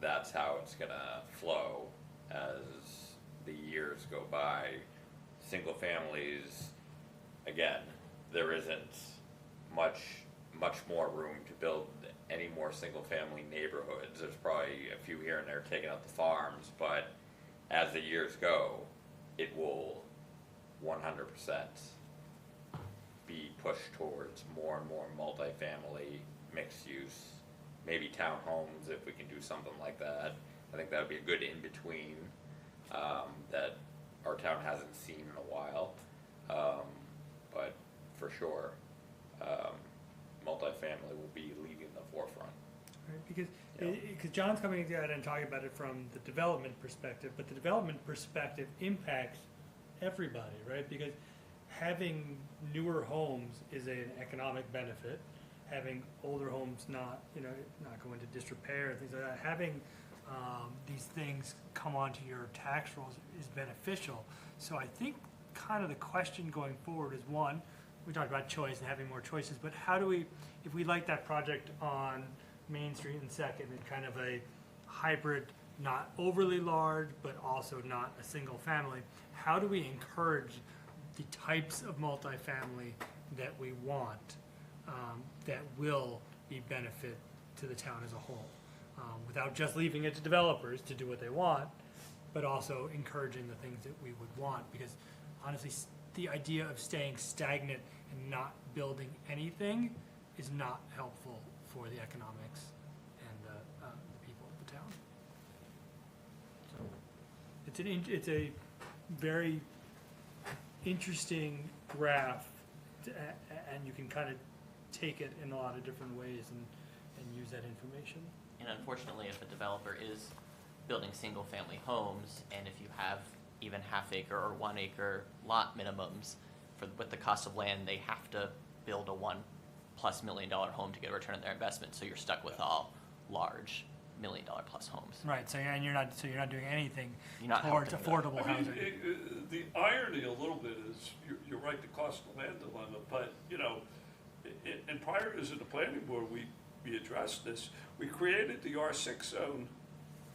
S2: That's how it's gonna flow as the years go by. Single families, again, there isn't much more room to build any more single-family neighborhoods. There's probably a few here and there taking out the farms, but as the years go, it will 100% be pushed towards more and more multifamily, mixed use, maybe townhomes if we can do something like that. I think that would be a good in-between that our town hasn't seen in a while, but for sure. Multifamily will be leading the forefront.
S1: Right, because John's coming at it and talking about it from the development perspective, but the development perspective impacts everybody, right? Because having newer homes is an economic benefit. Having older homes not going to disrepair and things like that. Having these things come onto your tax rolls is beneficial. So I think kind of the question going forward is, one, we talked about choice and having more choices, but how do we, if we like that project on Main Street and Second, and kind of a hybrid, not overly large, but also not a single family, how do we encourage the types of multifamily that we want that will be benefit to the town as a whole, without just leaving it to developers to do what they want, but also encouraging the things that we would want? Because honestly, the idea of staying stagnant and not building anything is not helpful for the economics and the people of the town. So it's a very interesting graph, and you can kind of take it in a lot of different ways and use that information.
S9: And unfortunately, if a developer is building single-family homes, and if you have even half-acre or 1-acre lot minimums, with the cost of land, they have to build a $1+ million home to get a return on their investment. So you're stuck with all large $1 million+ homes.
S1: Right. So you're not doing anything
S9: You're not
S1: towards
S9: helping them.
S1: affordable
S4: I mean,
S1: housing.
S4: the irony a little bit is, you're right, the cost of land dilemma, but, and prior to the planning board, we addressed this. We created the R6 zone,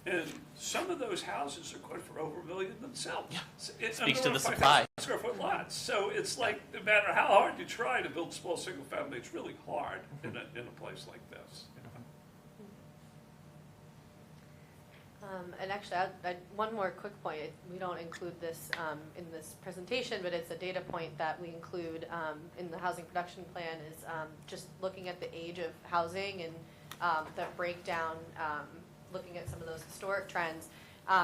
S4: and some of those houses are going for over $1 million themselves.
S9: Yeah.
S4: It's
S9: Speaks to
S4: under
S9: the
S4: 5,000
S9: supply.
S4: square foot lots. So it's like, no matter how hard you try to build small single family, it's really hard in a place like this.
S10: And actually, one more quick point. We don't include this in this presentation, but it's a data point that we include in the housing production plan, is just looking at the age of housing and the breakdown, looking at some of those historic trends,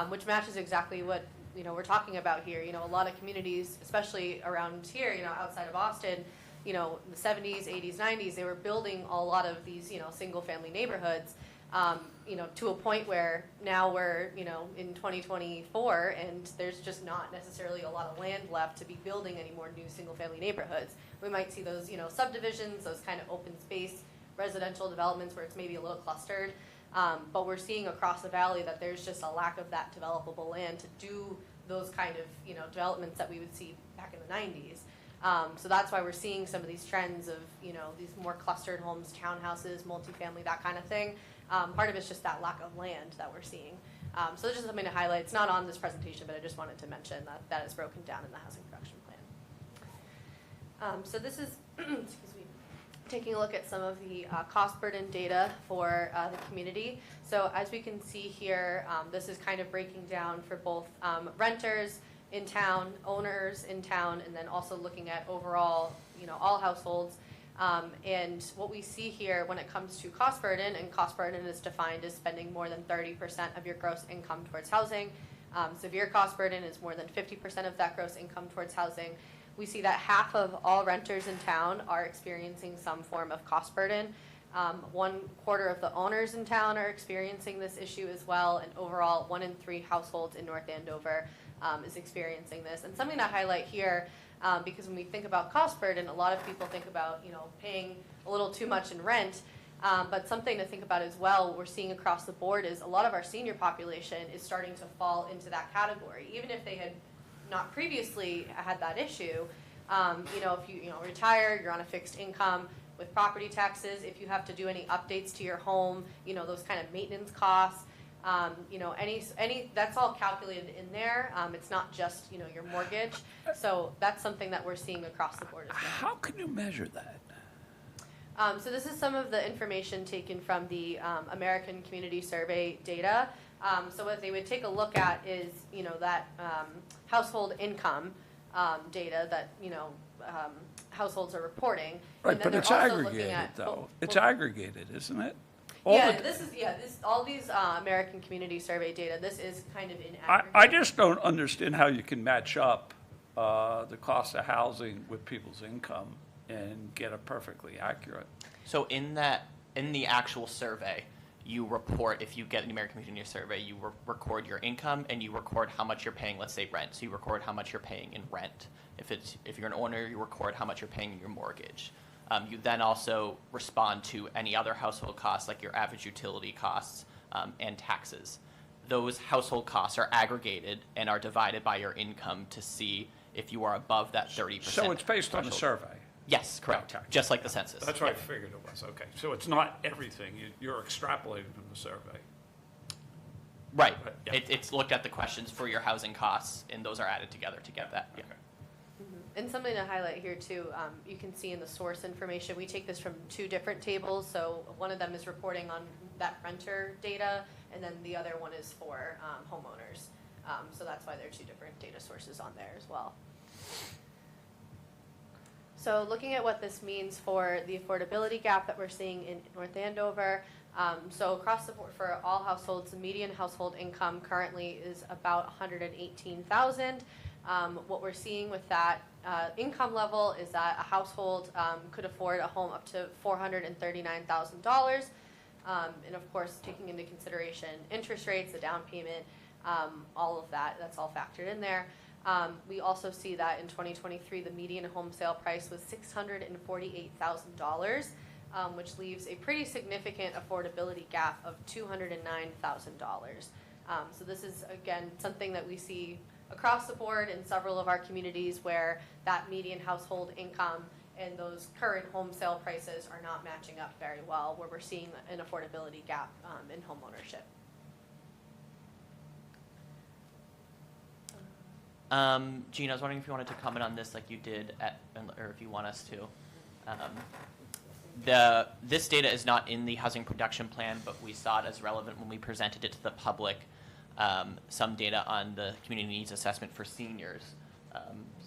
S10: which matches exactly what we're talking about here. A lot of communities, especially around here, outside of Austin, the 70s, 80s, 90s, they were building a lot of these, single-family neighborhoods. To a point where now we're, in 2024, and there's just not necessarily a lot of land left to be building any more new single-family neighborhoods. We might see those, subdivisions, those kind of open space residential developments where it's maybe a little clustered. But we're seeing across the valley that there's just a lack of that developable land to do those kind of, developments that we would see back in the 90s. So that's why we're seeing some of these trends of, you know, these more clustered homes, townhouses, multifamily, that kind of thing. Part of it's just that lack of land that we're seeing. So this is something to highlight. It's not on this presentation, but I just wanted to mention that that is broken down in the housing production plan. So this is, excuse me, taking a look at some of the cost burden data for the community. So as we can see here, this is kind of breaking down for both renters in town, owners in town, and then also looking at overall, you know, all households. And what we see here when it comes to cost burden, and cost burden is defined as spending more than 30% of your gross income towards housing. Severe cost burden is more than 50% of that gross income towards housing. We see that half of all renters in town are experiencing some form of cost burden. 1/4 of the owners in town are experiencing this issue as well, and overall 1 in 3 households in North Andover is experiencing this. And something to highlight here, because when we think about cost burden, a lot of people think about, you know, paying a little too much in rent. But something to think about as well, what we're seeing across the board is a lot of our senior population is starting to fall into that category. Even if they had not previously had that issue, you know, if you retire, you're on a fixed income with property taxes, if you have to do any updates to your home, you know, those kind of maintenance costs, you know, any that's all calculated in there. It's not just, you know, your mortgage. So that's something that we're seeing across the board as well.
S4: How can you measure that?
S10: So this is some of the information taken from the American Community Survey data. So what they would take a look at is, you know, that household income data that, you know, households are reporting.
S4: Right,
S10: And then
S4: but it's
S10: they're also looking
S4: aggregated,
S10: at-
S4: though. It's
S10: well,
S4: aggregated, isn't it?
S10: all these American Community Survey data, this is kind of in
S4: I
S10: aggregate.
S4: just don't understand how you can match up the cost of housing with people's income and get it perfectly accurate.
S9: So in the actual survey, you report, if you get an American Community Survey, you record your income and you record how much you're paying, let's say rent. So you record how much you're paying in rent. If you're an owner, you record how much you're paying in your mortgage. You then also respond to any other household costs, like your average utility costs and taxes. Those household costs are aggregated and are divided by your income to see if you are above that 30%.
S4: So it's based on the
S9: threshold.
S4: survey?
S9: Yes, correct.
S4: Okay.
S9: Just like the census.
S4: That's what I
S9: Yep.
S4: figured it was, okay. So it's not everything, you're extrapolating from the survey.
S9: Right.
S4: Yeah.
S9: It's looked at the questions for your housing costs, and those are added together to get that. Yeah.
S4: Okay.
S10: And something to highlight here too, you can see in the source information, we take this from 2 different tables. So one of them is reporting on that renter data, and then the other one is for homeowners. So that's why there are 2 different data sources on there as well. So looking at what this means for the affordability gap that we're seeing in North Andover, so across the board for all households, the median household income currently is about $118,000. What we're seeing with that income level is that a household could afford a home up to $439,000. And of course, taking into consideration interest rates, the down payment, all of that, that's all factored in there. We also see that in 2023, the median home sale price was $648,000, which leaves a pretty significant affordability gap of $209,000. So this is, again, something that we see across the board in several of our communities where that median household income and those current home sale prices are not matching up very well, where we're seeing an affordability gap in home ownership.
S9: Gina, I was wondering if you wanted to comment on this like you did or if you want us to. This data is not in the housing production plan, but we saw it as relevant when we presented it to the public. Some data on the community needs assessment for seniors.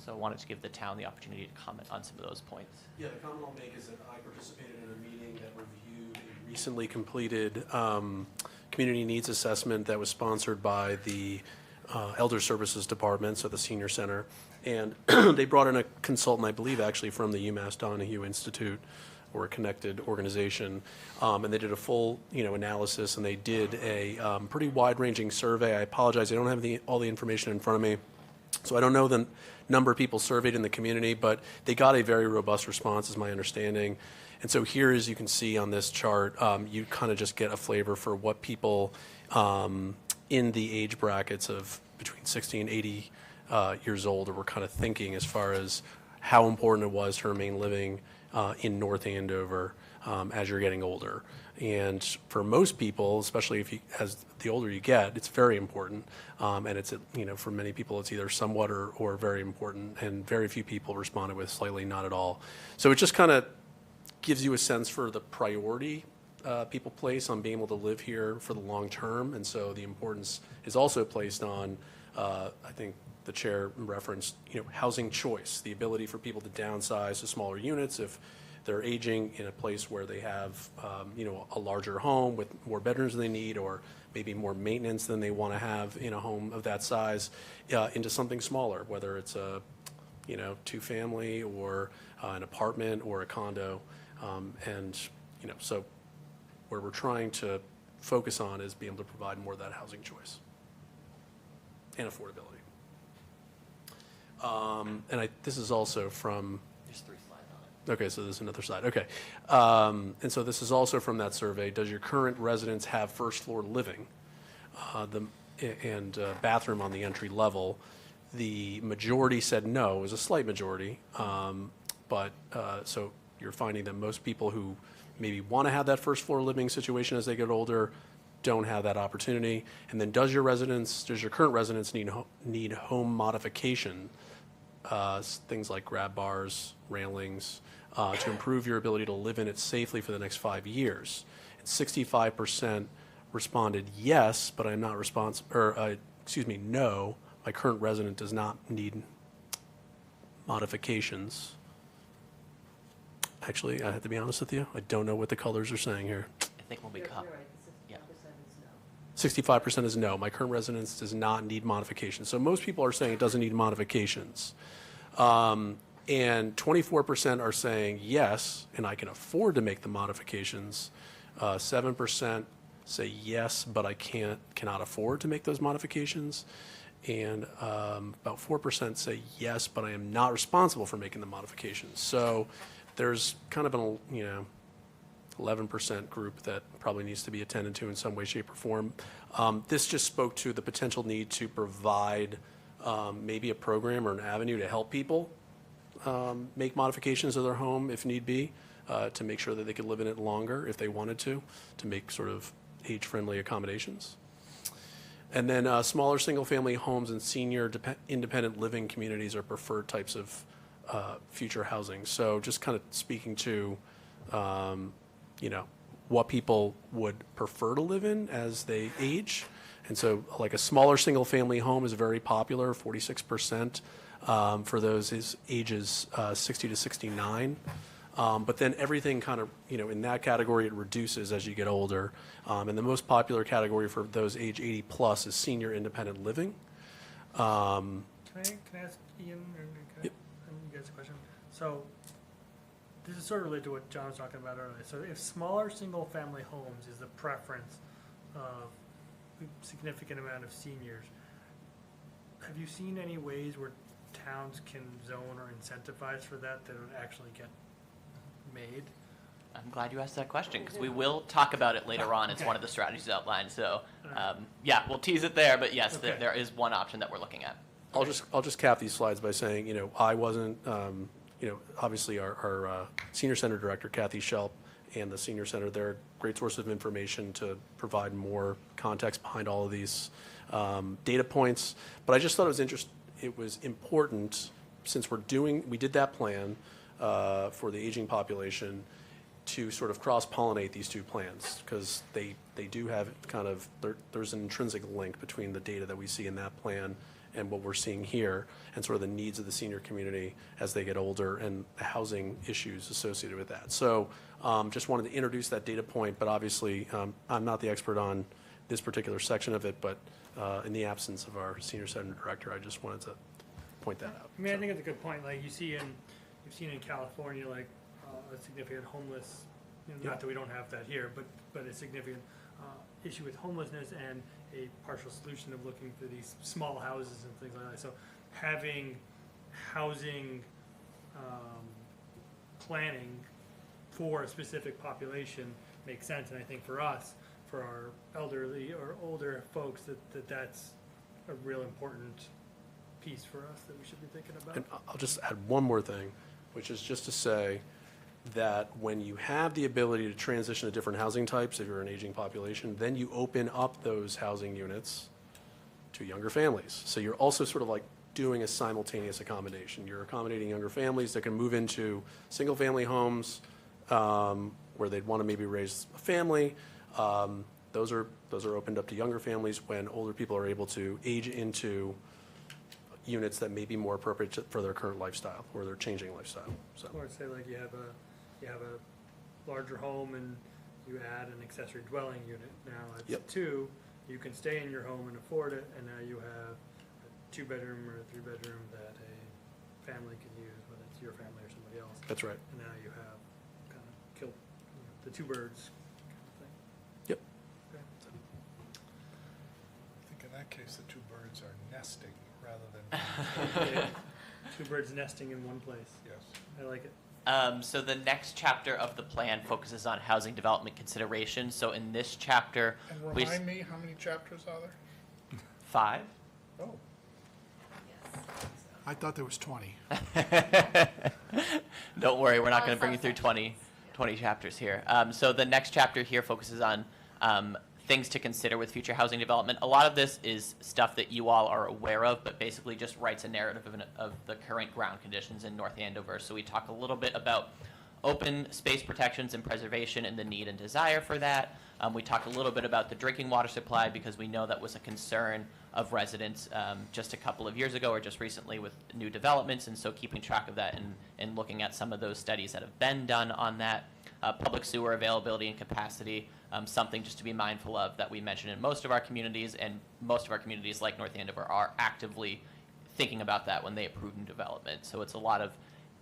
S9: So I wanted to give the town the opportunity to comment on some of those points.
S8: Yeah, the comment I'll make is that I participated in a meeting that reviewed a recently completed community needs assessment that was sponsored by the Elder Services Department, so the Senior Center. And they brought in a consultant, I believe, actually from the UMass Donahue Institute, or a connected organization, and they did a full, analysis, and they did a pretty wide-ranging survey. I apologize, I don't have all the information in front of me, so I don't know the number of people surveyed in the community, but they got a very robust response, is my understanding. And so here, as you can see on this chart, you kind of just get a flavor for what people in the age brackets of between 60 and 80 years old were kind of thinking as far as how important it was to remain living in North Andover as you're getting older. And for most people, especially as the older you get, it's very important. And it's, for many people, it's either somewhat or very important. And very few people responded with slightly not at all. So it just kind of gives you a sense for the priority people place on being able to live here for the long term. And so the importance is also placed on, I think the chair referenced, housing choice, the ability for people to downsize to smaller units if they're aging in a place where they have, a larger home with more bedrooms than they need, or maybe more maintenance than they want to have in a home of that size, into something smaller, whether it's a, two-family or an apartment or a condo. So where we're trying to focus on is being able to provide more of that housing choice and affordability. This is also from.
S9: There's 3 slides on it.
S8: Okay, so there's another side. Okay. And so this is also from that survey. Does your current residence have first floor living and bathroom on the entry level? The majority said no. It was a slight majority. So you're finding that most people who maybe want to have that first floor living situation as they get older don't have that opportunity. And then does your current residence need home modification, things like grab bars, railings, to improve your ability to live in it safely for the next 5 years? And 65% responded yes, but I'm not no, my current resident does not need modifications. Actually, I have to be honest with you, I don't know what the colors are saying here.
S9: I think when we come.
S3: You're right,
S9: Yeah.
S3: 65% is no.
S8: 65% is no. My current residence does not need modifications. So most people are saying it doesn't need modifications. And 24% are saying yes, and I can afford to make the modifications. 7% say yes, but I cannot afford to make those modifications. And about 4% say yes, but I am not responsible for making the modifications. So there's kind of an 11% group that probably needs to be attended to in some way, shape, or form. This just spoke to the potential need to provide maybe a program or an avenue to help people make modifications of their home if need be, to make sure that they could live in it longer if they wanted to make sort of age-friendly accommodations. And then smaller single-family homes and senior independent living communities are preferred types of future housing. So just kind of speaking to, what people would prefer to live in as they age. And so like a smaller single-family home is very popular, 46% for those ages 60 to 69. But then everything kind of, in that category, it reduces as you get older. And the most popular category for those age 80 plus is senior independent living.
S1: Can I ask Ian, or can
S8: Yep.
S1: you guys a question? So this is sort of related to what John was talking about earlier. So if smaller single-family homes is the preference of a significant amount of seniors, have you seen any ways where towns can zone or incentivize for that would actually get made?
S9: I'm glad you asked that question because we will talk about it later on. It's
S1: Okay.
S9: one of the strategies outlined. So,
S1: Alright.
S9: we'll tease it there. But yes,
S1: Okay.
S9: there is one option that we're looking at.
S8: I'll just cap these slides by saying, I wasn't, obviously our senior center director, Kathy Shelp, and the senior center, they're a great source of information to provide more context behind all of these data points. But I just thought it was important, since we did that plan for the aging population, to sort of cross-pollinate these two plans, because they do have there's an intrinsic link between the data that we see in that plan and what we're seeing here, and sort of the needs of the senior community as they get older and the housing issues associated with that. So just wanted to introduce that data point, but obviously I'm not the expert on this particular section of it, but in the absence of our senior center director, I just wanted to point that out.
S1: I mean, I think it's a good point. Like you've seen in California, like a significant homeless, not that we don't have that here, but a significant issue with homelessness and a partial solution of looking for these small houses and things like that. So having housing planning for a specific population makes sense. And I think for us, for our elderly or older folks, that's a real important piece for us that we should be thinking about.
S8: And I'll just add one more thing, which is just to say that when you have the ability to transition to different housing types, if you're an aging population, then you open up those housing units to younger families. So you're also sort of like doing a simultaneous accommodation. You're accommodating younger families that can move into single-family homes where they'd want to maybe raise a family. Those are opened up to younger families when older people are able to age into units that may be more appropriate for their current lifestyle or their changing lifestyle. So.
S1: Or say like you have a larger home and you add an accessory dwelling unit. Now it's
S8: Yep.
S1: 2, you can stay in your home and afford it, and now you have a 2-bedroom or a 3-bedroom that a family can use, whether it's your family or somebody else.
S8: That's right.
S1: And now you have kind of killed the 2 birds kind of thing.
S8: Yep.
S1: Okay.
S6: I think in that case, the 2 birds are nesting rather than,
S1: Yeah. 2 birds nesting in one place.
S6: yes.
S1: I like it.
S9: So the next chapter of the plan focuses on housing development considerations. So in this chapter,
S6: And
S9: we
S6: remind me, how many chapters are there?
S9: 5.
S6: Oh,
S3: Yes.
S6: I thought there was 20.
S9: Don't worry, we're not going to bring you through 20 chapters here. So the next chapter here focuses on things to consider with future housing development. A lot of this is stuff that you all are aware of, but basically just writes a narrative of the current ground conditions in North Andover. So we talk a little bit about open space protections and preservation and the need and desire for that. We talk a little bit about the drinking water supply because we know that was a concern of residents just a couple of years ago or just recently with new developments, and so keeping track of that and looking at some of those studies that have been done on that. Public sewer availability and capacity, something just to be mindful of that we mentioned in most of our communities, and most of our communities like North Andover are actively thinking about that when they approve new development. So it's a lot of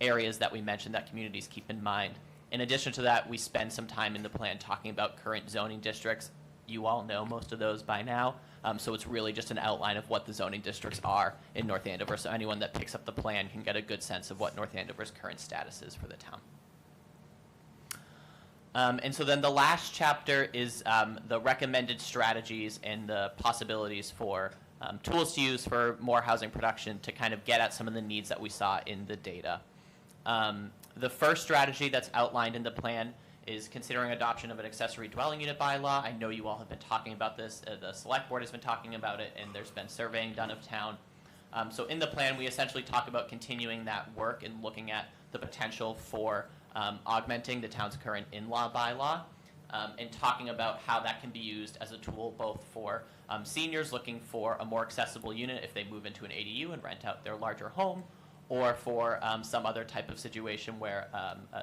S9: areas that we mentioned that communities keep in mind. In addition to that, we spend some time in the plan talking about current zoning districts. You all know most of those by now, so it's really just an outline of what the zoning districts are in North Andover, so anyone that picks up the plan can get a good sense of what North Andover's current status is for the town. And so then the last chapter is the recommended strategies and the possibilities for tools to use for more housing production to kind of get at some of the needs that we saw in the data. The first strategy that's outlined in the plan is considering adoption of an accessory dwelling unit bylaw. I know you all have been talking about this. The select board has been talking about it, and there's been surveying done of town. So in the plan, we essentially talk about continuing that work and looking at the potential for augmenting the town's current in-law bylaw, and talking about how that can be used as a tool both for seniors looking for a more accessible unit if they move into an ADU and rent out their larger home, or for some other type of situation where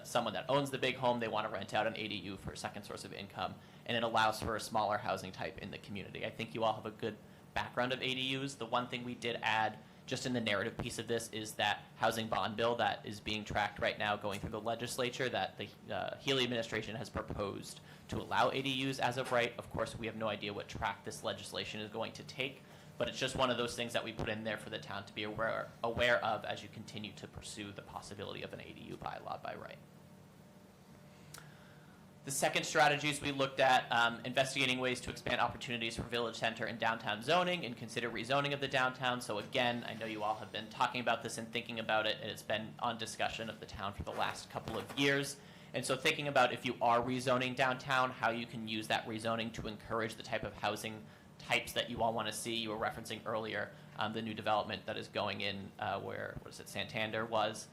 S9: someone that owns the big home, they want to rent out an ADU for a second source of income, and it allows for a smaller housing type in the community. I think you all have a good background of ADUs. The one thing we did add just in the narrative piece of this is that housing bond bill that is being tracked right now going through the legislature that the Healy administration has proposed to allow ADUs as of right. Of course, we have no idea what track this legislation is going to take, but it's just one of those things that we put in there for the town to be aware of as you continue to pursue the possibility of an ADU bylaw by right. The second strategies we looked at, investigating ways to expand opportunities for village center and downtown zoning and consider rezoning of the downtown. So again, I know you all have been talking about this and thinking about it, and it's been on discussion of the town for the last couple of years. And so thinking about if you are rezoning downtown, how you can use that rezoning to encourage the type of housing types that you all want to see. You were referencing earlier the new development that is going in where, Santander was.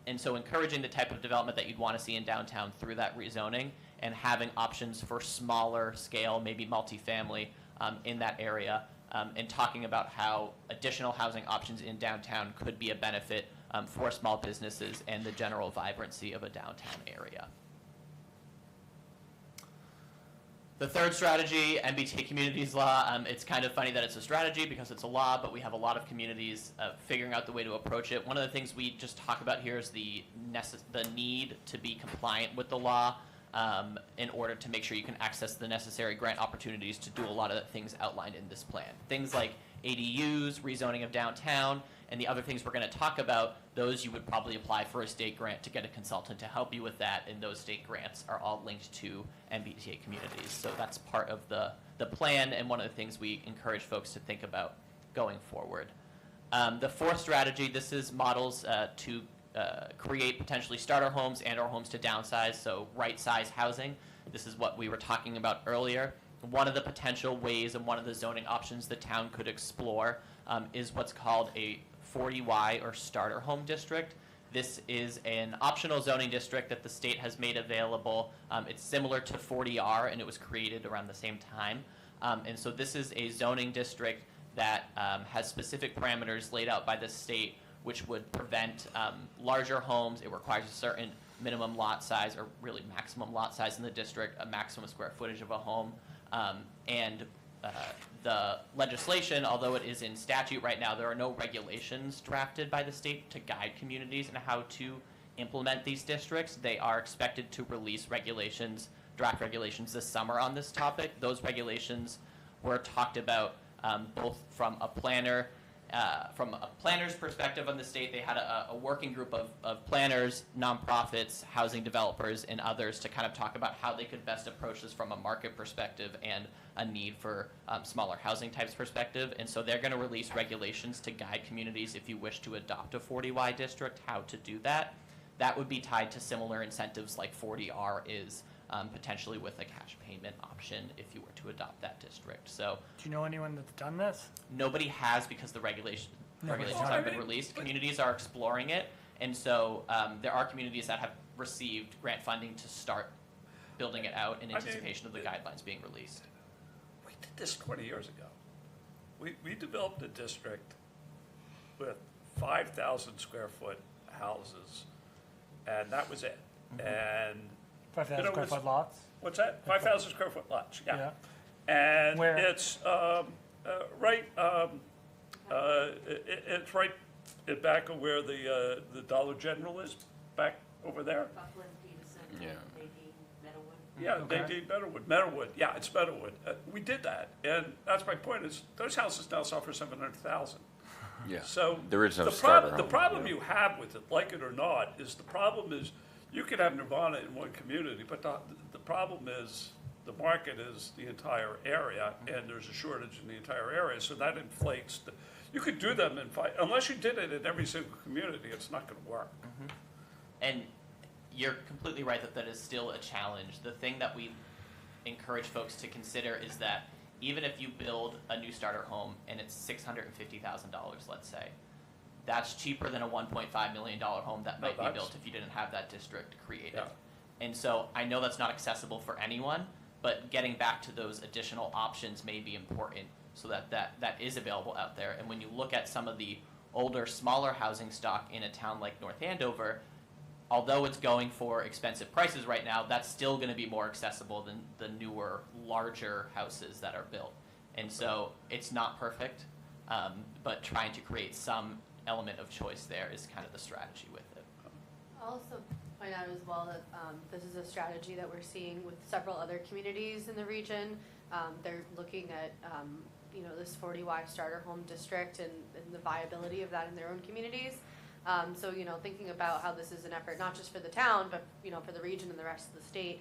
S9: And so encouraging the type of development that you'd want to see in downtown through that rezoning and having options for smaller scale, maybe multifamily in that area, and talking about how additional housing options in downtown could be a benefit for small businesses and the general vibrancy of a downtown area. The third strategy, MBTA communities law, it's kind of funny that it's a strategy because it's a law, but we have a lot of communities figuring out the way to approach it. One of the things we just talk about here is the need to be compliant with the law in order to make sure you can access the necessary grant opportunities to do a lot of the things outlined in this plan. Things like ADUs, rezoning of downtown, and the other things we're going to talk about, those you would probably apply for a state grant to get a consultant to help you with that, and those state grants are all linked to MBTA communities. So that's part of the plan and one of the things we encourage folks to think about going forward. The fourth strategy, this is models to create potentially starter homes and/or homes to downsize, so right-size housing. This is what we were talking about earlier. One of the potential ways and one of the zoning options the town could explore is what's called a 40Y or starter home district. This is an optional zoning district that the state has made available. It's similar to 40R, and it was created around the same time. And so this is a zoning district that has specific parameters laid out by the state, which would prevent larger homes. It requires a certain minimum lot size, or really maximum lot size in the district, a maximum square footage of a home. And the legislation, although it is in statute right now, there are no regulations drafted by the state to guide communities in how to implement these districts. They are expected to release regulations, draft regulations this summer on this topic. Those regulations were talked about both from a planner's perspective on the state. They had a working group of planners, nonprofits, housing developers, and others to kind of talk about how they could best approach this from a market perspective and a need for smaller housing types perspective. And so they're going to release regulations to guide communities, if you wish to adopt a 40Y district, how to do that. That would be tied to similar incentives like 40R is, potentially with a cash payment option if you were to adopt that district. So
S1: Do you know anyone that's done this?
S9: nobody has, because the regulations
S1: Nobody's
S9: have
S1: done
S9: been
S1: it.
S9: released. Communities are exploring it, and so there are communities that have received grant funding to start building it out in anticipation of the guidelines being released.
S4: We did this 20 years ago. We developed a district with 5,000 square foot houses, and that was it. And
S1: 5,000
S4: You know,
S1: square
S4: it's-
S1: foot lots?
S4: what's that? 5,000 square foot lots, yeah.
S1: Yeah.
S4: And
S1: Where?
S4: it's right. It's right back of where the Dollar General is, back over there.
S3: Buckland, Peterson,
S2: Yeah.
S3: Nadine, Meadowwood.
S4: Yeah,
S1: Okay.
S4: they did Meadowwood. Yeah, it's Meadowwood. We did that, and that's my point. Is those houses now sell for 700,000.
S2: Yeah.
S4: So
S2: There is no
S4: the
S2: starter
S4: problem. The
S2: home,
S4: problem
S2: yeah.
S4: you have with it, like it or not, is the problem is you could have Nirvana in one community, but the problem is the market is the entire area, and there's a shortage in the entire area, so that inflates. You could do them unless you did it in every single community, it's not going to work.
S9: And you're completely right that that is still a challenge. The thing that we encourage folks to consider is that even if you build a new starter home and it's $650,000, let's say, that's cheaper than a $1.5 million home that
S4: No,
S9: might be
S4: that's-
S9: built if you didn't have that district created.
S4: Yeah.
S9: And so I know that's not accessible for anyone, but getting back to those additional options may be important so that is available out there. And when you look at some of the older, smaller housing stock in a town like North Andover, although it's going for expensive prices right now, that's still going to be more accessible than the newer, larger houses that are built. And so it's not perfect, but trying to create some element of choice there is kind of the strategy with it.
S10: I'll also point out as well that this is a strategy that we're seeing with several other communities in the region. They're looking at this 40Y starter home district and the viability of that in their own communities. So thinking about how this is an effort not just for the town, but for the region and the rest of the state,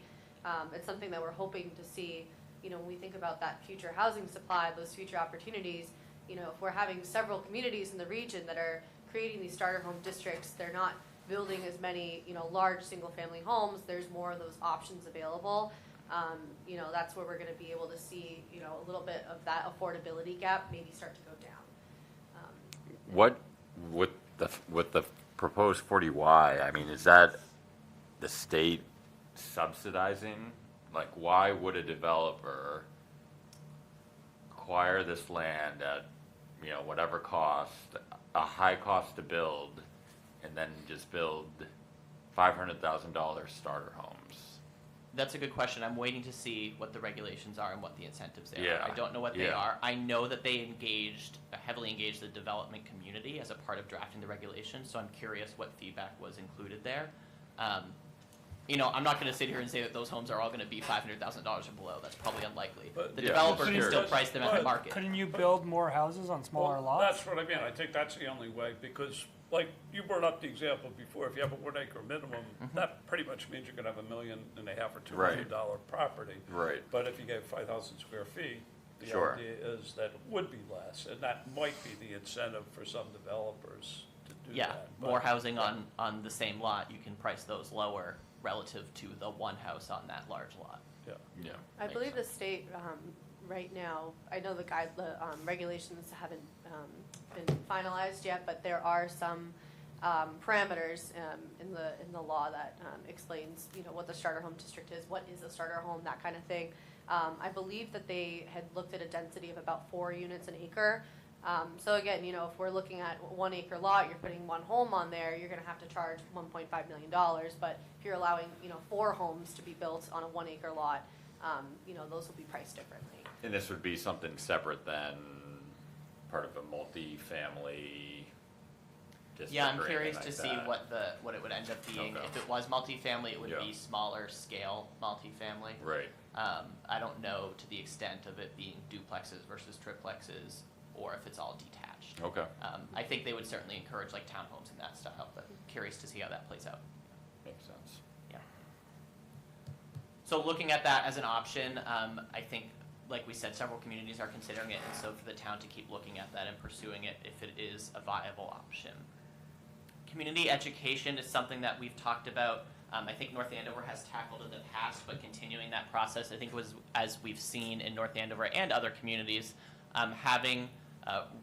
S10: it's something that we're hoping to see. When we think about that future housing supply, those future opportunities, if we're having several communities in the region that are creating these starter home districts, they're not building as many, large single-family homes. There's more of those options available. That's where we're going to be able to see, a little bit of that affordability gap maybe start to go down.
S2: What, with the proposed 40Y, I mean, is that the state subsidizing? Like, why would a developer acquire this land at, whatever cost, a high cost to build, and then just build $500,000 starter homes?
S9: That's a good question. I'm waiting to see what the regulations are and what the incentives there
S2: Yeah,
S9: are. I don't know what they
S2: yeah.
S9: are. I know that they heavily engaged the development community as a part of drafting the regulations, so I'm curious what feedback was included there. I'm not going to sit here and say that those homes are all going to be $500,000 or below. That's probably unlikely.
S4: But-
S9: The
S2: Yeah,
S9: developer
S2: but
S9: can still
S2: serious.
S9: price them at the
S4: But-
S9: market.
S1: Couldn't you build more houses on smaller
S4: Well,
S1: lots?
S4: that's what I mean. I think that's the only way, because like you brought up the example before, if you have a 1 acre minimum, that pretty much means you're gonna have $1.5 million or $2 million
S2: Right.
S4: property.
S2: Right.
S4: But if you get 5,000 square feet, The
S2: Sure.
S4: idea is that it would be less, and that might be the incentive for some developers to do
S9: Yeah,
S4: that.
S9: more
S4: but-
S9: housing on the same lot, you can price those lower relative to the one house on that large lot.
S4: Yeah.
S2: Yeah.
S10: I
S2: makes
S10: believe the
S2: sense.
S10: state, right now, I know the regulations haven't, been finalized yet, but there are some, parameters, in the law that, explains, what the starter home district is, what is a starter home, that kind of thing. I believe that they had looked at a density of about 4 units an acre. So again, if we're looking at 1 acre lot, you're putting 1 home on there, you're gonna have to charge $1.5 million. But if you're allowing, 4 homes to be built on a 1 acre lot, those will be priced differently.
S2: And this would be something separate than part of a multi-family district
S9: Yeah, I'm
S2: or
S9: curious
S2: anything
S9: to
S2: like
S9: see
S2: that.
S9: what it would end up being.
S2: Okay.
S9: If it was multifamily, it would
S2: Yeah.
S9: be smaller scale multifamily.
S2: Right.
S9: I don't know to the extent of it being duplexes versus triplexes, or if it's all detached.
S2: Okay.
S9: I think they would certainly encourage like townhomes in that style, but curious to see how that plays out.
S2: Makes sense.
S9: Yeah. So looking at that as an option, I think, like we said, several communities are considering it, and so for the town to keep looking at that and pursuing it if it is a viable option. Community education is something that we've talked about. I think North Andover has tackled in the past, but continuing that process, I think was, as we've seen in North Andover and other communities, having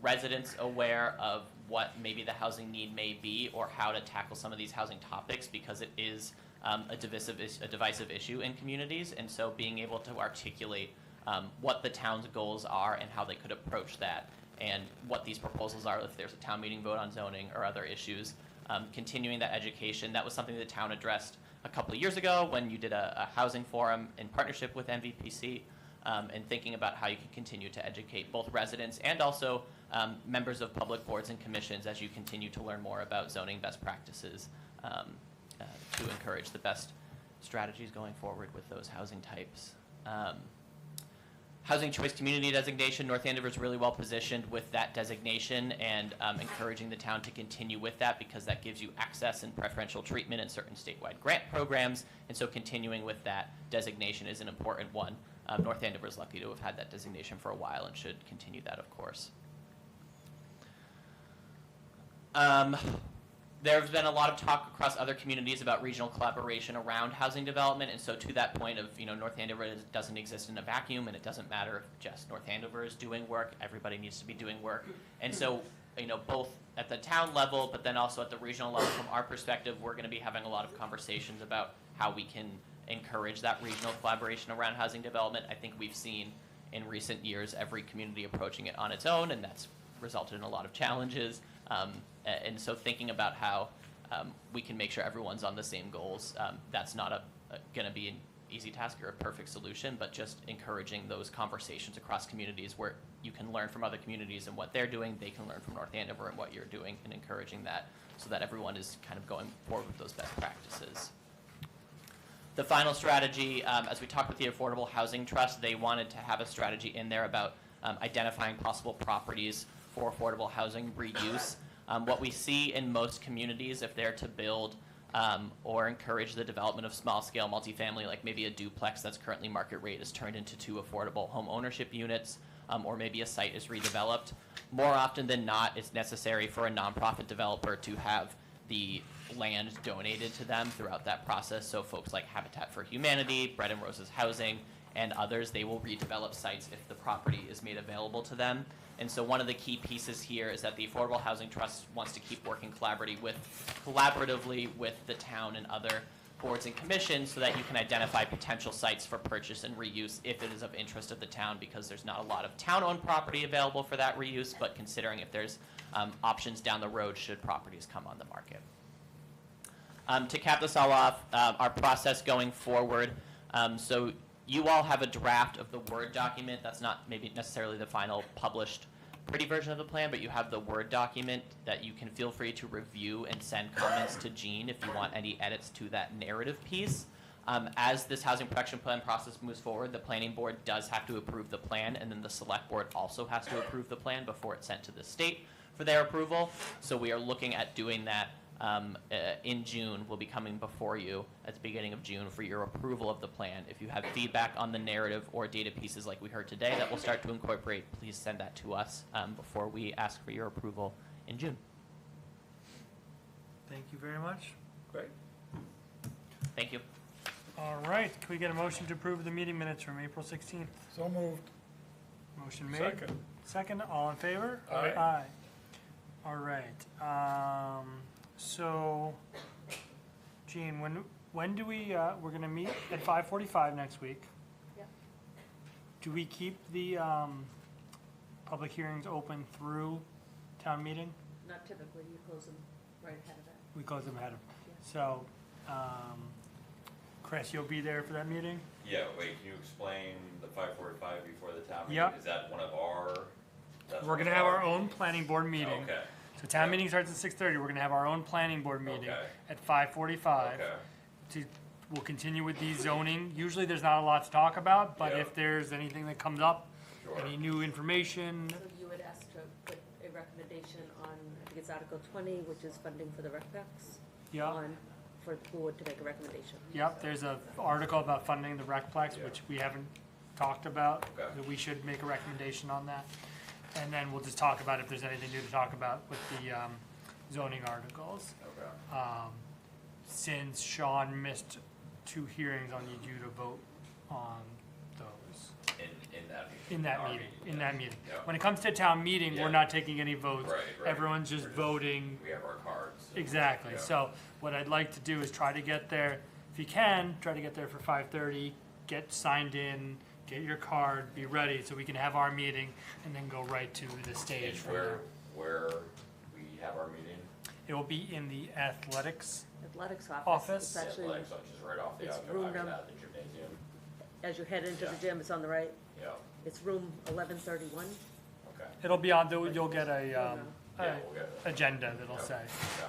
S9: residents aware of what maybe the housing need may be or how to tackle some of these housing topics, because it is a divisive issue in communities, and so being able to articulate what the town's goals are and how they could approach that, and what these proposals are if there's a town meeting vote on zoning or other issues. Continuing that education, that was something the town addressed a couple of years ago when you did a housing forum in partnership with MVPC, and thinking about how you can continue to educate both residents and also members of public boards and commissions as you continue to learn more about zoning best practices, to encourage the best strategies going forward with those housing types. Housing Choice Community designation, North Andover is really well positioned with that designation, and encouraging the town to continue with that, because that gives you access and preferential treatment in certain statewide grant programs, and so continuing with that designation is an important one. North Andover is lucky to have had that designation for a while and should continue that, of course. There's been a lot of talk across other communities about regional collaboration around housing development, and so to that point of, North Andover doesn't exist in a vacuum, and it doesn't matter if just North Andover is doing work, everybody needs to be doing work. And so, both at the town level, but then also at the regional level, from our perspective, we're gonna be having a lot of conversations about how we can encourage that regional collaboration around housing development. I think we've seen in recent years every community approaching it on its own, and that's resulted in a lot of challenges. And so thinking about how we can make sure everyone's on the same goals, that's not going to be an easy task or a perfect solution, but just encouraging those conversations across communities where you can learn from other communities and what they're doing, they can learn from North Andover and what you're doing, and encouraging that so that everyone is kind of going forward with those best practices. The final strategy, as we talked with the Affordable Housing Trust, they wanted to have a strategy in there about identifying possible properties for affordable housing reuse. What we see in most communities, if they're to build or encourage the development of small-scale multifamily, like maybe a duplex that's currently market rate is turned into 2 affordable home ownership units, or maybe a site is redeveloped, more often than not, it's necessary for a nonprofit developer to have the land donated to them throughout that process. So folks like Habitat for Humanity, Bread and Roses Housing, and others, they will redevelop sites if the property is made available to them. And so one of the key pieces here is that the Affordable Housing Trust wants to keep working collaboratively with the town and other boards and commissions, so that you can identify potential sites for purchase and reuse if it is of interest of the town, because there's not a lot of town-owned property available for that reuse, but considering if there's options down the road should properties come on the market. To cap this all off, our process going forward, so you all have a draft of the Word document. That's not maybe necessarily the final published pretty version of the plan, but you have the Word document that you can feel free to review and send comments to Jean if you want any edits to that narrative piece. As this housing production plan process moves forward, the planning board does have to approve the plan, and then the select board also has to approve the plan before it's sent to the state for their approval. So we are looking at doing that in June will be coming before you at the beginning of June for your approval of the plan. If you have feedback on the narrative or data pieces like we heard today that we'll start to incorporate, please send that to us before we ask for your approval in June.
S1: Thank you very much.
S4: Great.
S9: Thank you.
S1: All right, can we get a motion to approve the meeting minutes from April 16th?
S6: So moved.
S1: Motion made.
S4: Second.
S1: Second, all in favor?
S4: Aye.
S1: Aye. All right, so, Jean, when do we, we're gonna meet at 5:45 next week.
S3: Yep.
S1: Do we keep the, public hearings open through town meeting?
S3: Not typically, you close them right ahead of that.
S1: We close them ahead of,
S3: Yeah.
S1: so, Chris, you'll be there for that meeting?
S2: Yeah, wait, can you explain the 5:45 before the town meeting?
S1: Yep.
S2: Is that one of our? that's
S1: We're
S2: one
S1: gonna
S2: of
S1: have our
S2: meetings?
S1: own planning board meeting.
S2: Okay,
S1: So town meeting starts at 6:30, we're gonna have our own planning board meeting
S2: Okay.
S1: at 5:45.
S2: okay,
S1: We'll continue with the zoning. Usually there's not a lot to talk about, but
S2: Yeah.
S1: if there's anything that comes up,
S2: sure.
S1: any new information,
S3: So you would ask to put a recommendation on, I think it's Article 20, which is funding for the rec packs,
S1: yeah.
S3: on, for the board to make a recommendation.
S1: Yep, there's a article about funding the recplex,
S2: Yeah.
S1: which we haven't talked about.
S2: Okay.
S1: That we should make a recommendation on that. And then we'll just talk about if there's anything new to talk about with the zoning articles.
S2: Okay,
S1: Since Sean missed 2 hearings, I'll need you to vote on those.
S2: in that meeting.
S1: In that
S2: our
S1: meeting, in
S2: yes.
S1: that meeting.
S2: Yeah.
S1: When it comes to town meeting,
S2: Yeah.
S1: we're not taking any votes.
S2: Right, right.
S1: Everyone's just
S2: We're
S1: voting.
S2: We have our cards.
S1: Exactly.
S2: Yeah.
S1: So what I'd like to do is try to get there, if you can, try to get there for 5:30, get signed in, get your card, be ready, so we can have our meeting and then go right to the stage
S2: And
S1: from there.
S2: where we have our meeting?
S1: It will be in the athletics.
S3: Athletics office.
S1: Office.
S3: It's
S2: The
S3: actually,
S2: athletics, which is right off the
S3: it's
S2: outside
S3: room
S2: of
S3: num-
S2: the gymnasium.
S3: as you head into the
S2: Yeah.
S3: gym, it's on the right.
S2: Yeah,
S3: It's room 1131.
S2: okay.
S1: It'll be on, you'll get
S2: Yeah,
S1: a
S2: we'll get it.
S1: agenda that'll
S2: Yeah.
S1: say.
S2: Yeah.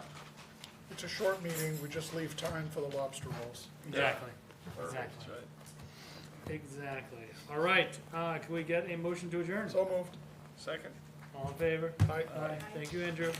S6: It's a short meeting, we just leave time for the lobster rolls.
S1: Exactly.
S2: Perfect.
S1: Exactly.
S4: That's right.
S1: Exactly. All right, can we get a motion to adjourn?
S6: So moved.
S4: Second.
S1: All in favor?
S6: Aye.
S1: Aye. Thank you, Andrew.